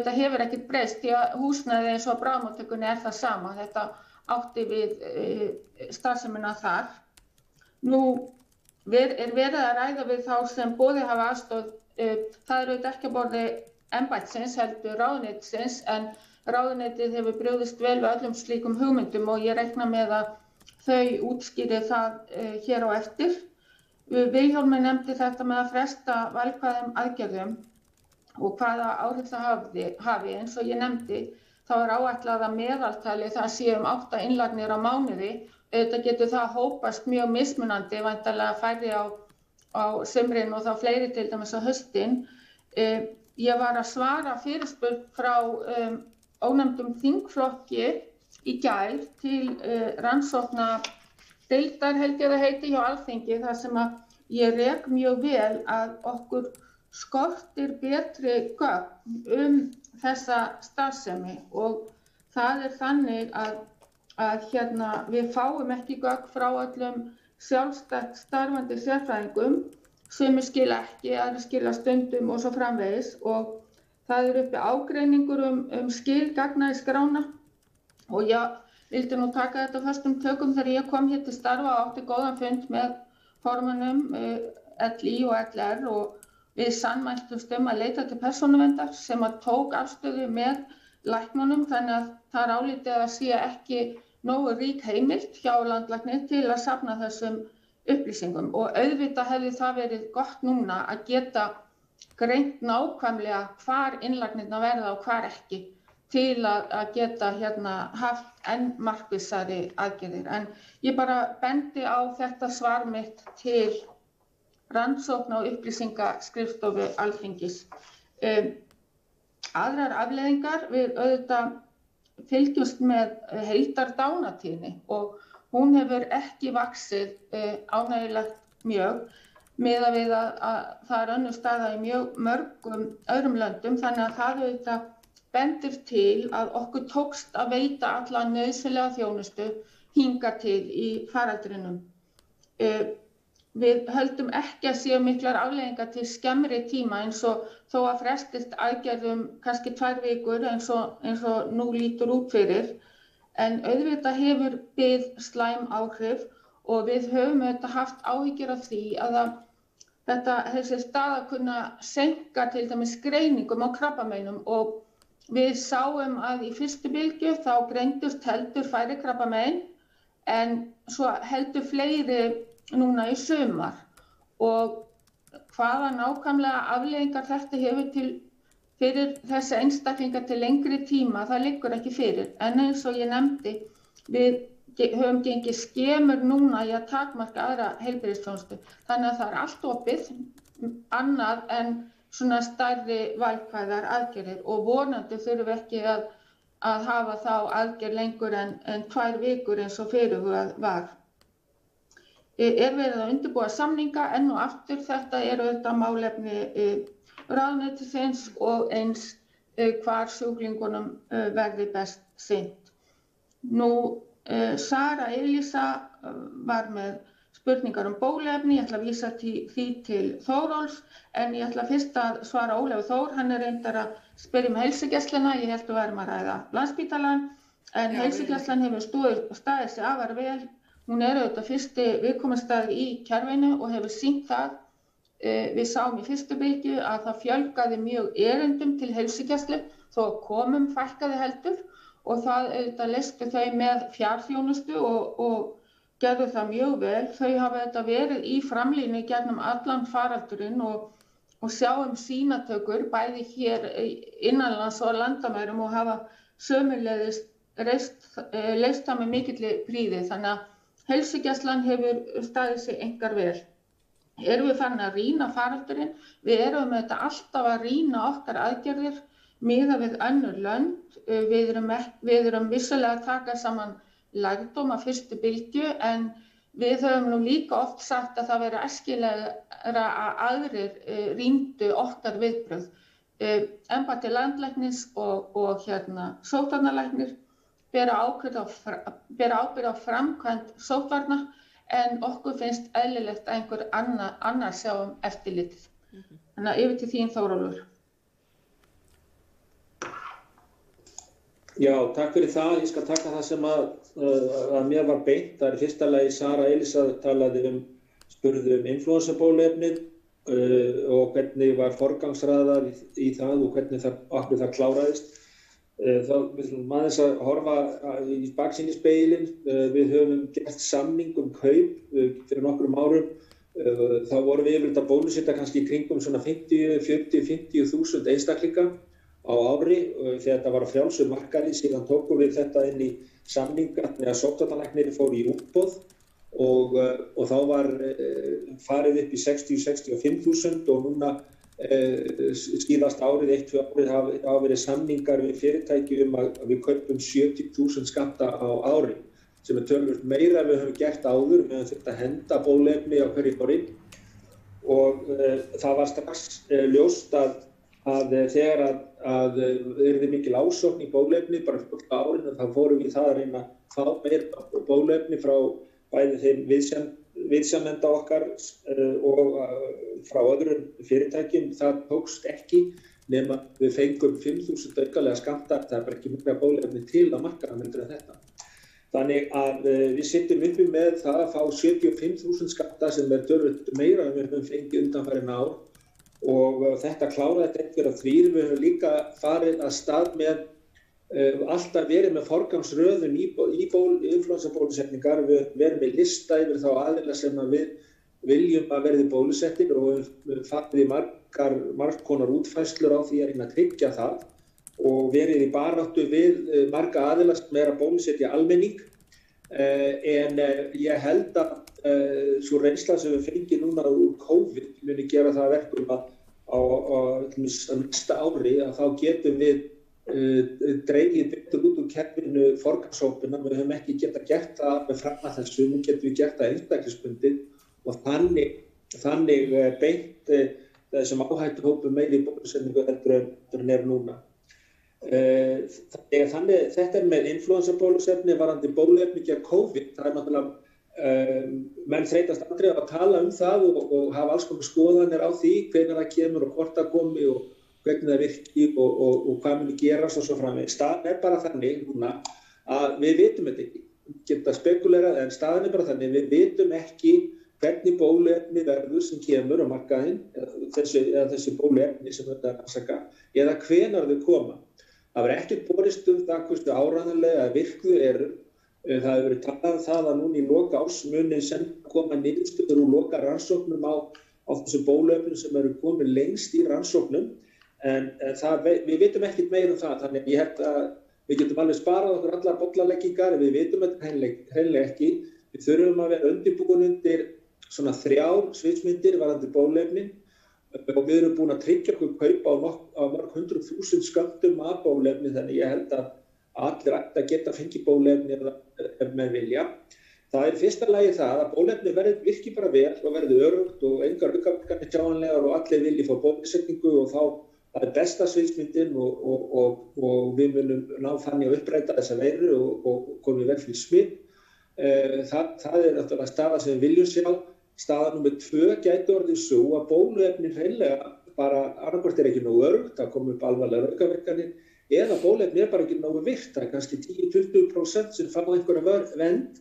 það hefur ekkert breyst því að húsnæði eins og bráðamóttökunni er það sama. Þetta átti við starfsemina þar. Nú er verið að ræða við þá sem boðið hafa aðstoð. Það er auðvitað ekki að borði embættisins heldur ráðuneytisins en ráðuneytið hefur brugðist vel við öllum slíkum hugmyndum og ég reikna með að þau útskýri það hér á eftir. Vilhjálmur nefndi þetta með að fresta valkvæðum aðgerðum og hvaða áhrif það hafi. Eins og ég nefndi, þá er áætlað að meðaltali það sé 8 innlagnir á mánuði. Þetta getur það hópast mjög mismunandi, væntanlega færri á sumrin og þá fleiri til dæmis á haustin. Ég var að svara fyrirspurn frá ónefndum þingflokki í gær til rannsókna deildar held ég það heiti hjá Alþingi þar sem að ég rek mjög vel að okkur skortir betri gögn þessa starfsemi og það er þannig að við fáum ekki gögn frá öllum sjálfstætt starfandi sérfræðingum, sumir skila ekki, aðrir skila stundum og svo framvegis og það er uppi ágreiningur skil gagna í skrána og vildi nú taka þetta föstum tökum þegar ég kom hér til starfa og átti góðan fund með formönnum LÍ og LR og við sannmæltumst að leita til persónuverndar sem að tók afstöðu með læknunum þannig að það er álitið að sé ekki nógu rík heimild hjá landlækni til að safna þessum upplýsingum og auðvitað hefði það verið gott núna að geta greint nákvæmlega hvar innlagnirnar verða og hvar ekki til að geta haft enn markvissari aðgerðir. En ég bara bendi á þetta svar mitt til rannsókna og upplýsingaskrifstofu Alþingis. Aðrar afleiðingar við auðvitað fylgjumst með heildardánatíðni og hún hefur ekki vaxið ánægjulegt mjög miðað við að það er önnur staða í mjög mörgum öðrum löndum þannig að það auðvitað bendir til að okkur tókst að veita alla nauðsynlega þjónustu hingað til í faraldrinum. Við höldum ekki að séu miklar afleiðingar til skemmri tíma eins og þó að frestist aðgerðum kannski 2 vikur eins og nú lítur út fyrir. En auðvitað hefur bið slæm áhrif og við höfum auðvitað haft áhyggjur af því að þessi staða kunna seinka til dæmis greiningum á krabbameinum og við sáum að í fyrstu bylgju þá greindust heldur færri krabbamein en svo heldur fleiri núna í sumar og hvaða nákvæmlega afleiðingar þetta hefur fyrir þessi einstaklingar til lengri tíma, það liggur ekki fyrir. En eins og ég nefndi, við höfum gengið skemur núna í að takmarka aðra heilbrigðisþjónustu. Þannig að það er allt opið annað en svona stærri valkvæðar aðgerðir og vonandi þurfum við ekki að hafa þá aðgerð lengur en 2 vikur eins og fyrirhugað var. Verið að undirbúa samninga enn og aftur þetta auðvitað málefni ráðuneytisins og eins hvar sjúklingunum verði best sinnt. Nú, Sara Elísa var með spurningar bóluefni, ég ætla að vísa því til Þórólfs, en ég ætla fyrst að svara Ólafur Þór, hann reyndar að spyrja heilsugæsluna, ég held að við erum að ræða Landspítalann, en heilsugæslan hefur staðið sig afar vel, hún auðvitað fyrsti viðkomustaður í kerfinu og hefur sýnt það, við sáum í fyrstu bylgju að það fjölgaði mjög erindum til heilsugæslu, þó komum fækkaði heldur og það auðvitað leystu þau með fjarþjónustu og gerðu það mjög vel. Þau hafa þetta verið í framlínu gegnum allan faraldurinn og sjáum sýnatökur bæði hér innanlands og landamærum og hafa sömuleiðis leyst það með mikilli prýði. Þannig að heilsugæslan hefur staðið sig einkar vel. Erum við farin að rýna faraldurinn? Við erum þetta alltaf að rýna okkar aðgerðir miðað við önnur lönd. Við erum vissulega að taka saman lærdóm af fyrstu bylgju en við höfum nú líka oft sagt að það veri æskilegra að aðrir rýndu okkar viðbrögð. Embætti landlæknis og sóttvarnalæknir bera ábyrgð á framkvæmd sóttvarna en okkur finnst eðlilegt að einhver annar sjá eftirlitið. Þannig að yfir til þín Þórólfur. Já, takk fyrir það. Ég skal taka það sem að mér var beint. Það er í fyrsta lagi Sara Elísa spurði inflúensabóluefnið og hvernig var forgangsraðað í það og hvernig það kláraðist. Þá viljum aðeins að horfa í baksýnisspegilinn. Við höfum gert samning kaup fyrir nokkrum árum. Þá vorum við yfirleitt að bólusetja kannski í kringum svona 50.000 einstaklinga á ári þegar þetta var á frjálsum markaði. Síðan tókum við þetta inn í samninga þegar sóttvarnalæknir fór í útboð og þá var farið upp í 60-65.000 og núna síðast árið, 1-2 árið hafa verið samningar við fyrirtæki að við kaupum 70.000 skammta á ári sem töluvert meira en við höfum gert áður. Við höfum þurft að henda bóluefni á hverju ári og það var strax ljóst að þegar að yrði mikil ásókn í bóluefni bara fyrir árinu þá fórum við það að reyna að fá meira bóluefni frá bæði þeim viðsemjenda okkar og frá öðrum fyrirtækjum. Það tókst ekki nema við fengum 5.000 aukalega skammta. Það er bara ekki meira bóluefni til að markaða heldur en þetta. Þannig að við sitjum uppi með það að fá 75.000 skatta sem töluvert meira en við höfum fengið undanfarin ár og þetta kláraði þetta einhverja þrír. Við höfum líka farið að stað með alltaf verið með forgangsröðun í influensabólusetningar. Við verðum með lista yfir þá aðila sem við viljum að verði bólusettir og við farið í margs konar útfærslur á því að reyna að tryggja það og verið í baráttu við marga aðila sem að bólusetja almenning. En ég held að svo reynsla sem við fengið núna úr COVID muni gera það verkum að á næsta ári að þá getum við dreigið betur út úr kerfinu forgangshópina. Við höfum ekki getað gert það með fram að þessu, nú getum við gert það einstaklingsbundið og þannig beint þessum áhættuhópum meiri bólusetningu heldur en núna. Þannig þetta með influensabólusetni varðandi bóluefni gegn COVID, það náttúrulega menn þreytast aldrei að tala það og hafa alls konar skoðanir á því hvenær það kemur og hvort það komi og hvernig það virki og hvað muni gerast og svo framvegis. Staðan bara þannig núna að við vitum þetta ekki, geta spekulerað en staðan bara þannig, við vitum ekki hvernig bóluefni verður sem kemur á markaðinn, þessi bóluefni sem þetta rannsaka, eða hvenær þau koma. Það verður ekkert borist það hversu áreiðanlega virkðu eru. Það hefur verið talað það að núna í loka árs muni sem koma niðurstöður úr loka rannsóknum á þessu bóluefni sem eru komin lengst í rannsóknum. En við vitum ekkert meira það, þannig ég held að við getum alveg sparað okkur allar bollaleggingar, við vitum þetta hreinlega ekki. Við þurfum að vera undirbúin undir svona 3 sviðsmyndir varðandi bóluefnin og við erum búin að tryggja okkur kaup á mörg 100.000 skömmtum af bóluefni, þannig ég held að allir ætti að geta fengið bóluefni ef með vilja. Það fyrsta lagi það að bóluefni virki bara vel og verði öruggt og engar aukaverkanir sjáanlegar og allir vilji fá bólusetningu og þá það besta sviðsmyndin og við munum ná þannig að uppræta þessa veiru og komið vel fyrir smitt. Það náttúrulega staða sem við viljum sjá. Staða númer 2 gæti orðið svo að bóluefni hreinlega bara annarkvort ekki nógu öruggt, það kom upp alvarlegar aukaverkanir, eða bóluefni bara ekki nógu virkt, það kannski 10-20% sem fá einhverja vernd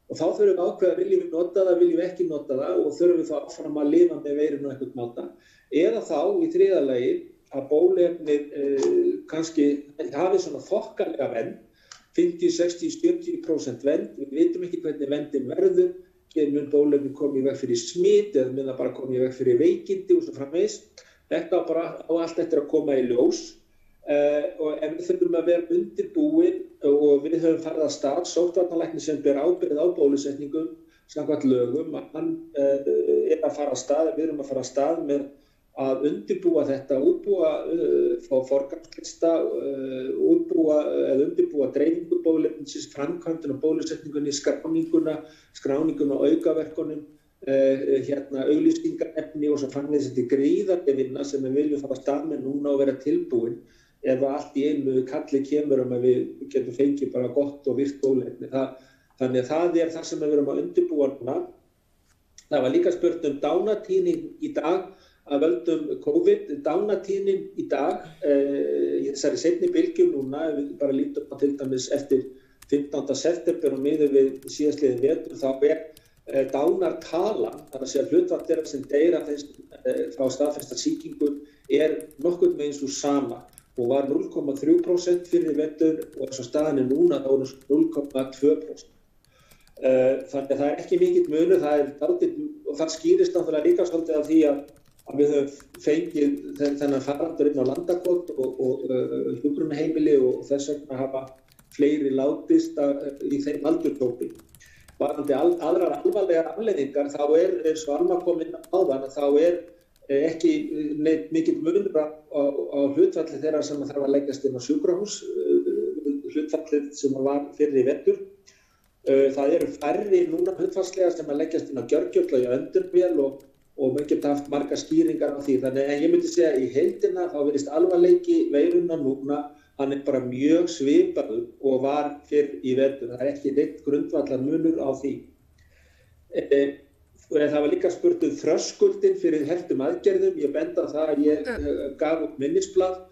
og þá þurfum við ákveða viljum við nota það, viljum við ekki nota það og þurfum við þá áfram að lifa með veirinu og einhvern máta. Eða þá í þriðja lagi að bóluefni kannski hafi svona þokkalega vernd, 50-60-70% vernd, við vitum ekki hvernig verndin verður. Mun bóluefni komið í veg fyrir smit eða mun það bara komið í veg fyrir veikindi og svo framvegis. Þetta bara á allt eftir að koma í ljós en við þurfum að vera undirbúin og við höfum farið að stað sóttvarnalæknir sem ber ábyrgð á bólusetningum samkvæmt lögum að hann að fara að stað, við erum að fara að stað með að undirbúa þetta, fá forgangslista, undirbúa dreifingu bóluefnisins, framkvæmdina, bólusetningunni, skráninguna og aukaverkunum, auglýsingarefni og svo framvegis. Þetta gríðarleg vinna sem við viljum fara að stað með núna og vera tilbúin ef allt í einu kalli kemur að við getum fengið bara gott og virkt bóluefni. Þannig að það það sem við erum að undirbúa núna. Það var líka spurt dánatíðni í dag að völdum COVID, dánatíðnin í dag, í þessari seinni bylgju núna, ef við bara lítum á til dæmis eftir 15. september og miðað við síðastliðinn vetur, þá dánartalan, það að segja hlutfall þeirra sem deyra frá staðfesta sýkingu nokkurn veginn svo sama og var 0,3% fyrir vetur og svo staðan núna þá 0,2%. Þannig að það ekki mikill munur, og það skýrist náttúrulega líka svolítið af því að við höfum fengið þennan faraldur inn á Landakot og hjúkrunarheimili og þess vegna hafa fleiri látist í þeim aldurshópi. Varðandi aðrar alvarlegar afleiðingar þá eins og Alma kom inn á áðan að þá ekki mikill munur á hlutfalli þeirra sem þarf að leggjast inn á sjúkrahús, hlutfallið sem var fyrir í vetur. Það eru færri núna hlutfallslega sem að leggjast inn á gjörgjöfla í öndunarvél og maður geta haft margar skýringar á því. Þannig að ég myndi segja í heildina þá virðist alvarleiki veirunnar núna, hann bara mjög svipaður og var fyrr í vetur. Það ekki neitt grundvallar munur á því. Það var líka spurt þröskuldin fyrir hertum aðgerðum. Ég benda á það að ég gaf upp minnisblað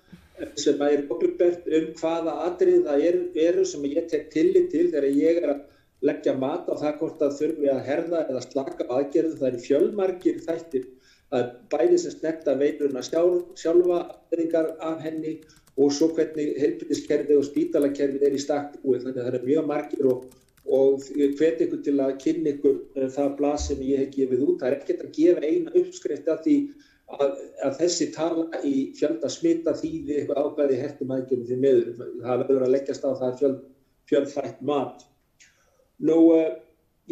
sem opinbert hvaða atriði það eru sem ég tek tillit til þegar ég að leggja mat á það hvort það þurfi að herða eða slaka á aðgerðum. Það eru fjölmargir þættir að bæði sem snerta veiruna sjálfa, afleiðingar af henni og svo hvernig heilbrigðiskerfið og spítalakerfið í stakk búið. Þannig að það eru mjög margir og ég hvet ykkur til að kynna ykkur það blað sem ég hef gefið út. Það er ekkert að gefa eina uppskrift af því að þessi tala í fjölda smita þýði eitthvað ákvæði í hertum aðgerðum því miður. Það verður að leggjast á það fjölþætt mat. Nú,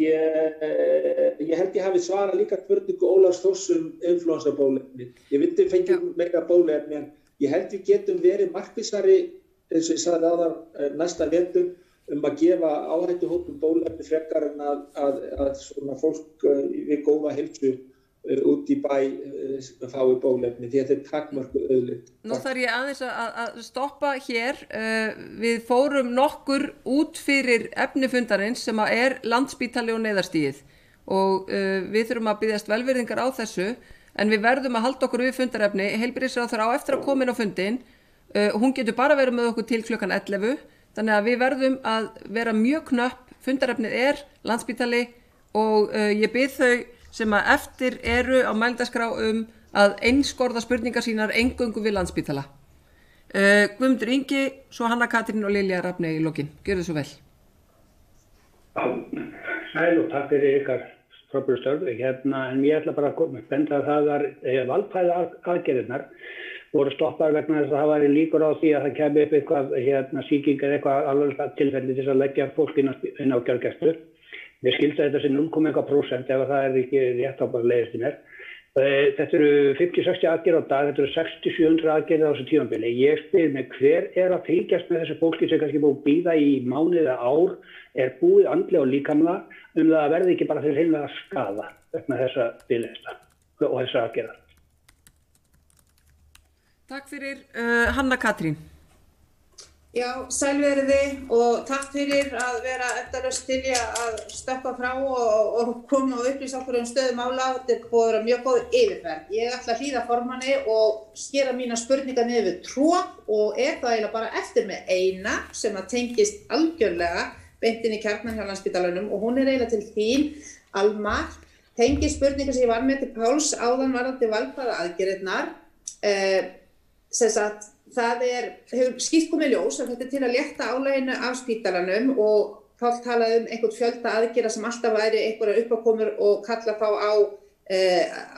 ég held ég hafi svarað líka spurningu Ólafs Þórs influensabóluefni. Ég vildi fengið meira bóluefni en ég held við getum verið markvissari, eins og ég sagði áðan næsta vetur, að gefa áhættuhópum bóluefni frekar en að svona fólk við góða heilsu út í bæ fái bóluefni því að þetta takmörkuð auðlind. Nú þarf ég aðeins að stoppa hér. Við fórum nokkur út fyrir efnifundarins sem er Landspítali og neyðarstigið og við þurfum að biðjast velvirðingar á þessu en við verðum að halda okkur við fundarefni. Heilbrigðisráðherra á eftir að koma inn á fundin. Hún getur bara verið með okkur til klukkan 11 þannig að við verðum að vera mjög knöpp. Fundarefnið Landspítali og ég bið þau sem að eftir eru á mælendaskrá að einskorða spurningar sínar eingöngu við Landspítala. Guðmundur Ingi, svo Hanna Katrín og Lilja Rafney í lokin. Gjörðu svo vel. Sæl og takk fyrir ykkar frábæru störf. En ég ætla bara að benda að það var valkvæða aðgerðirnar voru stoppaðar vegna þess að það væri líkur á því að það kæmi upp eitthvað sýking eða eitthvað alveg tilfelli til að leggja fólk inn á gjörgæslu. Mér skilst að þetta sé 0,1% ef það ekki rétt á bara leiðist í mér. Þetta eru 50-60 aðgerðir á dag, þetta eru 600-700 aðgerðir á þessu tímabili. Ég spyr mig hver að fylgjast með þessu fólki sem kannski búið að bíða í mánuð eða ár, búið andlega og líkamlega það verði ekki bara fyrir heilnlega skaða vegna þessa biðlista og þessa aðgerðar. Takk fyrir Hanna Katrín. Já, sælveriði og takk fyrir að vera endalaust til að stökkva frá og koma og upplýsa okkur stöðu mála. Þetta er búið að vera mjög góð yfirferð. Ég ætla að hlýða formanni og skera mína spurningar niður við tvo og það eiginlega bara eftir með eina sem að tengist algjörlega beint inn í kjarnann hjá Landspítalanum og hún eiginlega til þín, Almar. Tengist spurningar sem ég var með til Páls áðan varðandi valkvæðu aðgerðirnar. Sem sagt, það hefur skýrt komið ljós að þetta til að létta álaginu af spítalanum og Páll talaði einhvern fjölda aðgerða sem alltaf væri einhverjar uppákomur og kalla þá á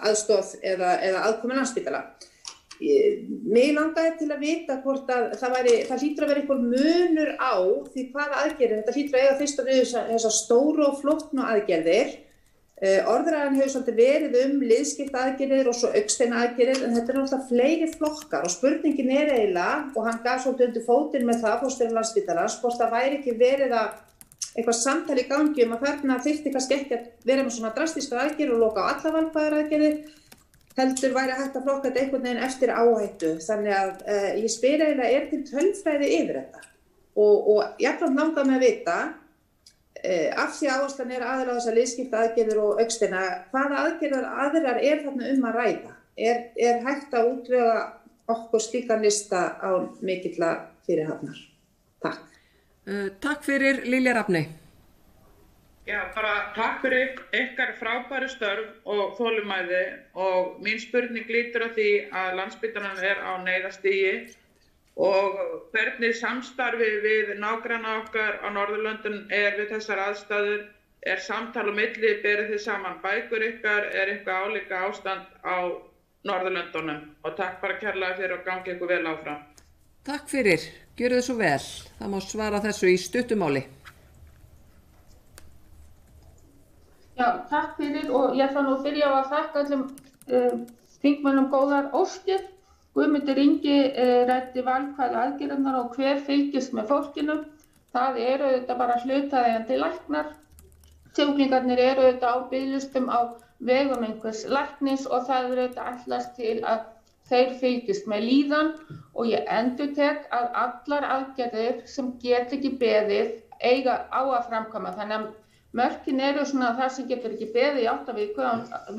aðstoð eða aðkomu Landspítala. Mig langaði til að vita hvort að það hlýtur að vera einhver munur á því hvaða aðgerðir. Þetta hlýtur að eiga fyrst og við þessar stóru og flóknu aðgerðir. Orðræðan hefur svolítið verið liðskipta aðgerðir og svo augnsteina aðgerðir en þetta náttúrulega fleiri flokkar og spurningin eiginlega og hann gaf svolítið undir fótinn með það forstjóri Landspítalans hvort það væri ekki verið eitthvað samtal í gangi að þarna þyrfti kannski ekki að vera með svona drastískar aðgerðir og loka á alla valkvæðar aðgerðir heldur væri hægt að flokka þetta einhvern veginn eftir áhættu þannig að ég spyr eiginlega til tölfræði yfir þetta og jafnframt langar mig að vita af því áherslan aðra á þessar liðskipta aðgerðir og augnsteina, hvaða aðgerðir aðrar þarna að ræða? Er hægt að útvega okkur slíkan lista á mikilla fyrirhafnar? Takk. Takk fyrir Lilja Rafney. Já, bara takk fyrir ykkar frábæru störf og þolinmæði og mín spurning lýtur að því að Landspítalinn á neyðarstigi og hvernig samstarfið við nágranna okkar á Norðurlöndum við þessar aðstæður, samtal á milli, berið þið saman bækur ykkar, eitthvað álíka ástand á Norðurlöndunum og takk bara kærlega fyrir og gangi ykkur vel áfram. Takk fyrir, gjörðu þið svo vel, það má svara þessu í stuttumáli. Já, takk fyrir og ég ætla nú að byrja á að þakka öllum þingmönnum góðar óskir. Guðmundur Ingi ræddi valkvæðu aðgerðirnar og hver fylgist með fólkinu. Það auðvitað bara hlutaðeigandi læknar. Sjúklingarnir auðvitað á biðlistum á vegum einhvers læknis og það auðvitað ætlast til að þeir fylgist með líðan og ég endurtek að allar aðgerðir sem get ekki beðið eiga á að framkvæma. Þannig að mörkin svona það sem getur ekki beðið í 8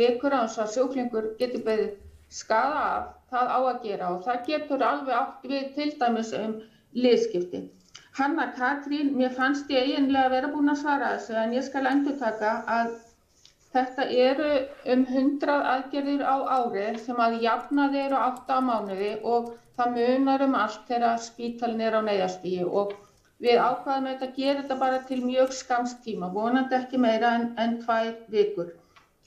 vikur án þess að sjúklingur getur beðið skaða af, það á að gera og það getur alveg átt við til dæmis liðskipti. Hanna Katrín, mér fannst ég eiginlega vera búin að svara þessu en ég skal endurtaka að þetta eru 100 aðgerðir á ári sem að jafnaði eru 8 mánuði og það munar allt þegar spítalinn á neyðarstigi og við ákvaðum að gera þetta bara til mjög skamms tíma, vonandi ekki meira en 2 vikur.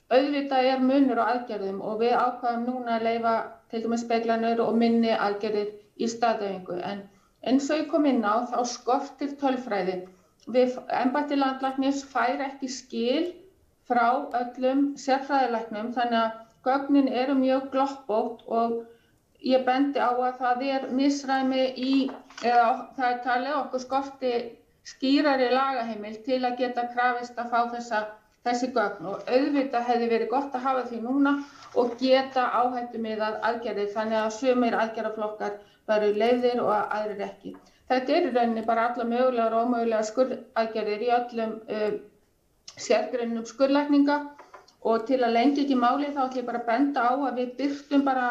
Auðvitað munur á aðgerðum og við ákvaðum núna að leyfa til dæmis speglanir og minni aðgerðir í staðhæfingu en eins og ég kom inn á þá skortir tölfræði. Embætti landlæknis fær ekki skil frá öllum sérfræðilæknum þannig að gögnin eru mjög gloppótt og ég bendi á að það misræmi eða það talið okkur skorti skýrari lagaheimild til að geta krafist að fá þessi gögn og auðvitað hefði verið gott að hafa því núna og geta áhættumiðað aðgerðir þannig að sumir aðgerðaflokkar væru leyfðir og aðrir ekki. Þetta í rauninni bara allar mögulegar og ómögulegar skurðaðgerðir í öllum sérgreinum skurðlækninga og til að lengja ekki máli þá ætlum ég bara að benda á að við birtum bara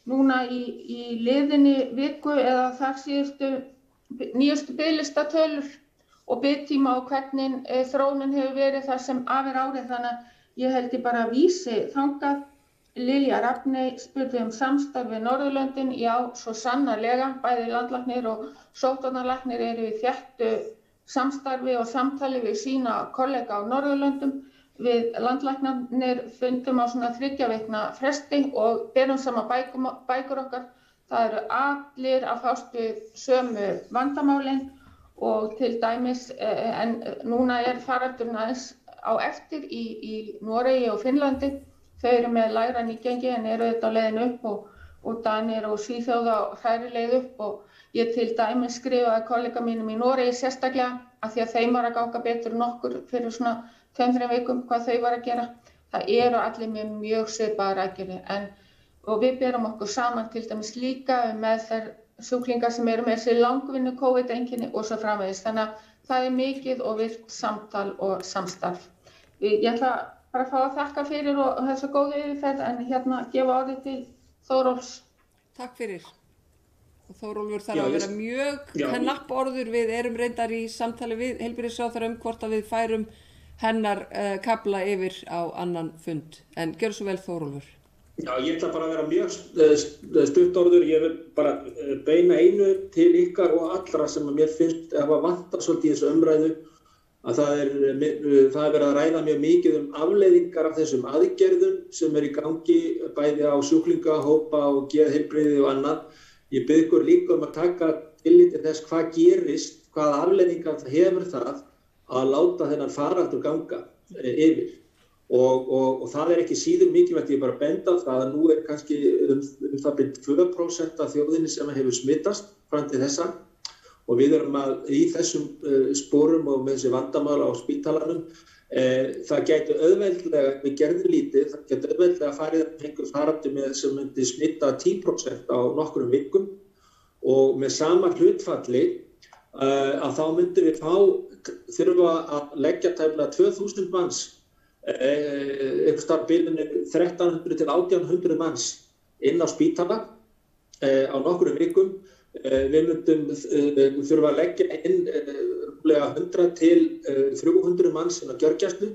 núna í liðinni viku eða þar síðustu nýjustu biðlistatölur og biðtíma og hvernig þróunin hefur verið þar sem af árið þannig að ég held ég bara vísi þangað. Lilja Rafney spurði samstarf við Norðurlöndin, já, svo sannarlega, bæði landlæknir og sóttvarnalæknir eru í þéttu samstarfi og samtali við sína kollega á Norðurlöndum. Við landlæknarnir fundum á svona 3 vikna fresti og berum saman bækur okkar. Það eru allir að fást við sömu vandamálin og til dæmis, en núna faraldurinn aðeins á eftir í Noregi og Finnlandi. Þau eru með lægra nýgengi en eru þetta á leiðin upp og Danir og Svíþjóð á hræri leið upp og ég til dæmis skrifaði kollega mínum í Noregi sérstaklega af því að þeim var að ganga betur en okkur fyrir svona 2-3 vikum hvað þau var að gera. Það eru allir með mjög svipaðar aðgerðir og við berum okkur saman til dæmis líka meðferð sjúklinga sem eru með þessi langvinnu COVID-einkenni og svo framvegis. Þannig að það er mikið og virkt samtal og samstarf. Ég ætla bara að fá að þakka fyrir og þessa góðu yfirferð en gefa orðið til Þórólfs. Takk fyrir. Og Þórólfur þarf að vera mjög knapp orður. Við erum reyndar í samtali við heilbrigðisráðherra hvort að við færum hennar kafla yfir á annan fund. En gjör svo vel Þórólfur. Já, ég ætla bara að vera mjög stutt orður. Ég vil bara beina einu til ykkar og allra sem að mér finnst hafa vantað svolítið í þessu umræðu að það er verið að ræða mjög mikið afleiðingar af þessum aðgerðum sem í gangi bæði á sjúklingahópa og geðheilbrigði og annað. Ég bið ykkur líka að taka tillit til þess hvað gerist, hvaða afleiðingar það hefur það að láta þennan faraldur ganga yfir. Og það ekki síður mikilvægt, ég bara benda á það að nú kannski það byrjt 2% af þjóðinni sem hefur smittast fram til þessa. Og við erum í þessum sporum og með þessi vandamál á spítalanum. Það gæti auðveldlega, við gerðum lítið, það gæti auðveldlega farið einhver faraldur með sem myndi smitta 10% á nokkrum vikum og með sama hlutfalli að þá myndum við þurfa að leggja tæplega 2000 manns, einhvers staðar bilinu 1300 til 1800 manns inn á spítala á nokkrum vikum. Við myndum þurfa að leggja inn 100 til 300 manns inn á gjörgæslu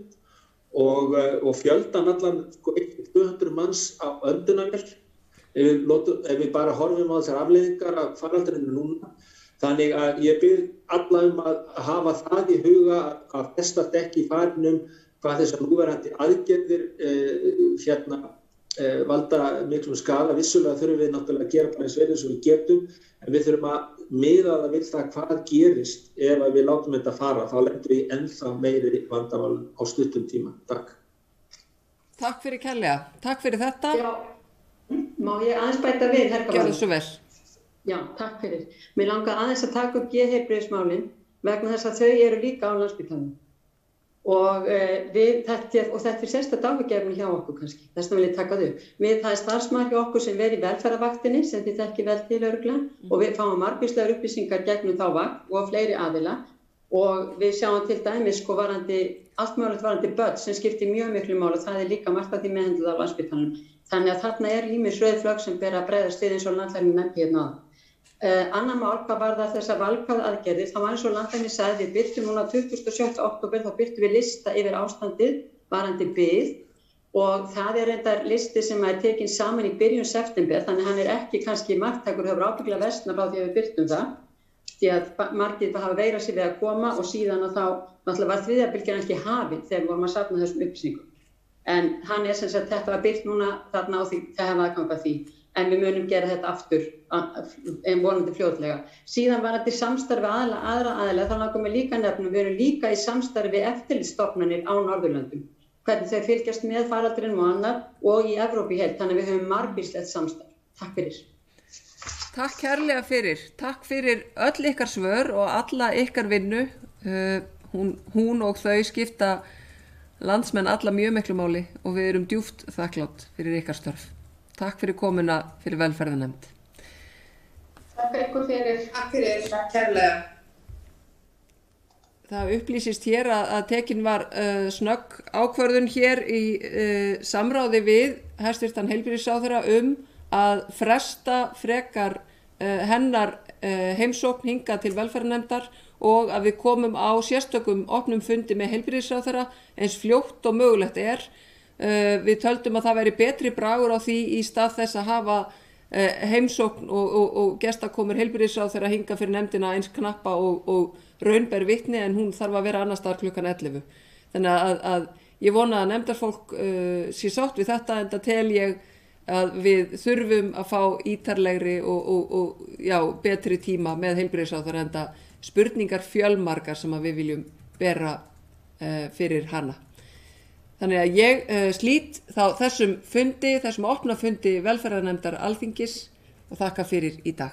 og fjöldan allan 200 manns á öndunarvél ef við bara horfum á þessar afleiðingar af faraldrinum núna. Þannig að ég bið alla að hafa það í huga að festast ekki í farinum hvað þessar núverandi aðgerðir valda miklum skaða. Vissulega þurfum við náttúrulega að gera bara eins vel eins og við getum, en við þurfum að miða það við það hvað gerist ef við látum þetta fara. Þá lendum við ennþá meiri vandamál á stuttum tíma. Takk. Takk fyrir kærlega. Takk fyrir þetta. Já, má ég aðeins bæta við, Helga? Gjörðu svo vel. Já, takk fyrir. Mér langar aðeins að taka upp geðheilbrigðismálin vegna þess að þau eru líka á Landspítalanum. Og þetta er sérstakt áhyggjuefni hjá okkur kannski, þess vegna vil ég taka þau. Það er starfsmaður hjá okkur sem í velferðarvaktinni sem þið þekkið vel til örugglega og við fáum margvíslegar upplýsingar gegnum þá vakt og fleiri aðila og við sjáum til dæmis allt mögulegt varðandi börn sem skiptir mjög miklu máli og það er líka margt að því meðhöndlað á Landspítalanum. Þannig að þarna ýmis rauð flögg sem ber að bregðast við eins og landlæknir nefndi hérna áðan. Annað mál hvað varðar þessar valkvæðu aðgerðir, þá var eins og landlæknir sagði, við birtum núna 27. október, þá birtum við lista yfir ástandið varðandi bið og það reyndar listi sem er tekinn saman í byrjun september, þannig hann ekki kannski marktækur, hefur ábyggilega versnað frá því að við birtum það, því að margir hafa veigrað sér við að koma og síðan að þá náttúrulega var þriðja bylgjan ekki hafin þegar við vorum að safna þessum upplýsingum. En hann sem sagt þetta var birt núna þarna á því, það hefði aðgang að því. En við munum gera þetta aftur, en vonandi fljótlega. Síðan var þetta í samstarfi aðra aðila, þá langar mig líka nefnum, við erum líka í samstarfi eftirlitsstofnanir á Norðurlöndum. Hvernig þau fylgjast með faraldrinum og annar og í Evrópu í heild, þannig að við höfum margvíslegt samstarf. Takk fyrir. Takk kærlega fyrir. Takk fyrir öll ykkar svör og alla ykkar vinnu. Hún og þau skipta landsmenn alla mjög miklu máli og við erum djúpt þakklátt fyrir ykkar störf. Takk fyrir komuna fyrir velferðarnefnd. Takk ykkur fyrir. Takk fyrir. Takk kærlega. Það upplýsist hér að tekin var snögg ákvörðun hér í samráði við hæstvirtan heilbrigðisráðherra að fresta frekar hennar heimsókn hingað til velferðarnefndar og að við komum á sérstökum opnum fundi með heilbrigðisráðherra eins fljótt og mögulegt er. Við töldum að það væri betri bragur á því í stað þess að hafa heimsókn og gestakomur heilbrigðisráðherra hinga fyrir nefndina eins knappa og raunber vitni en hún þarf að vera annars staðar klukkan 11. Þannig að ég vona að nefndarfólk sé sátt við þetta en það tel ég að við þurfum að fá ítarlegri og betri tíma með heilbrigðisráðherra en það spurningar fjölmargar sem að við viljum bera fyrir hana. Þannig að ég slít þá þessum opna fundi velferðarnefndar Alþingis og þakka fyrir í dag.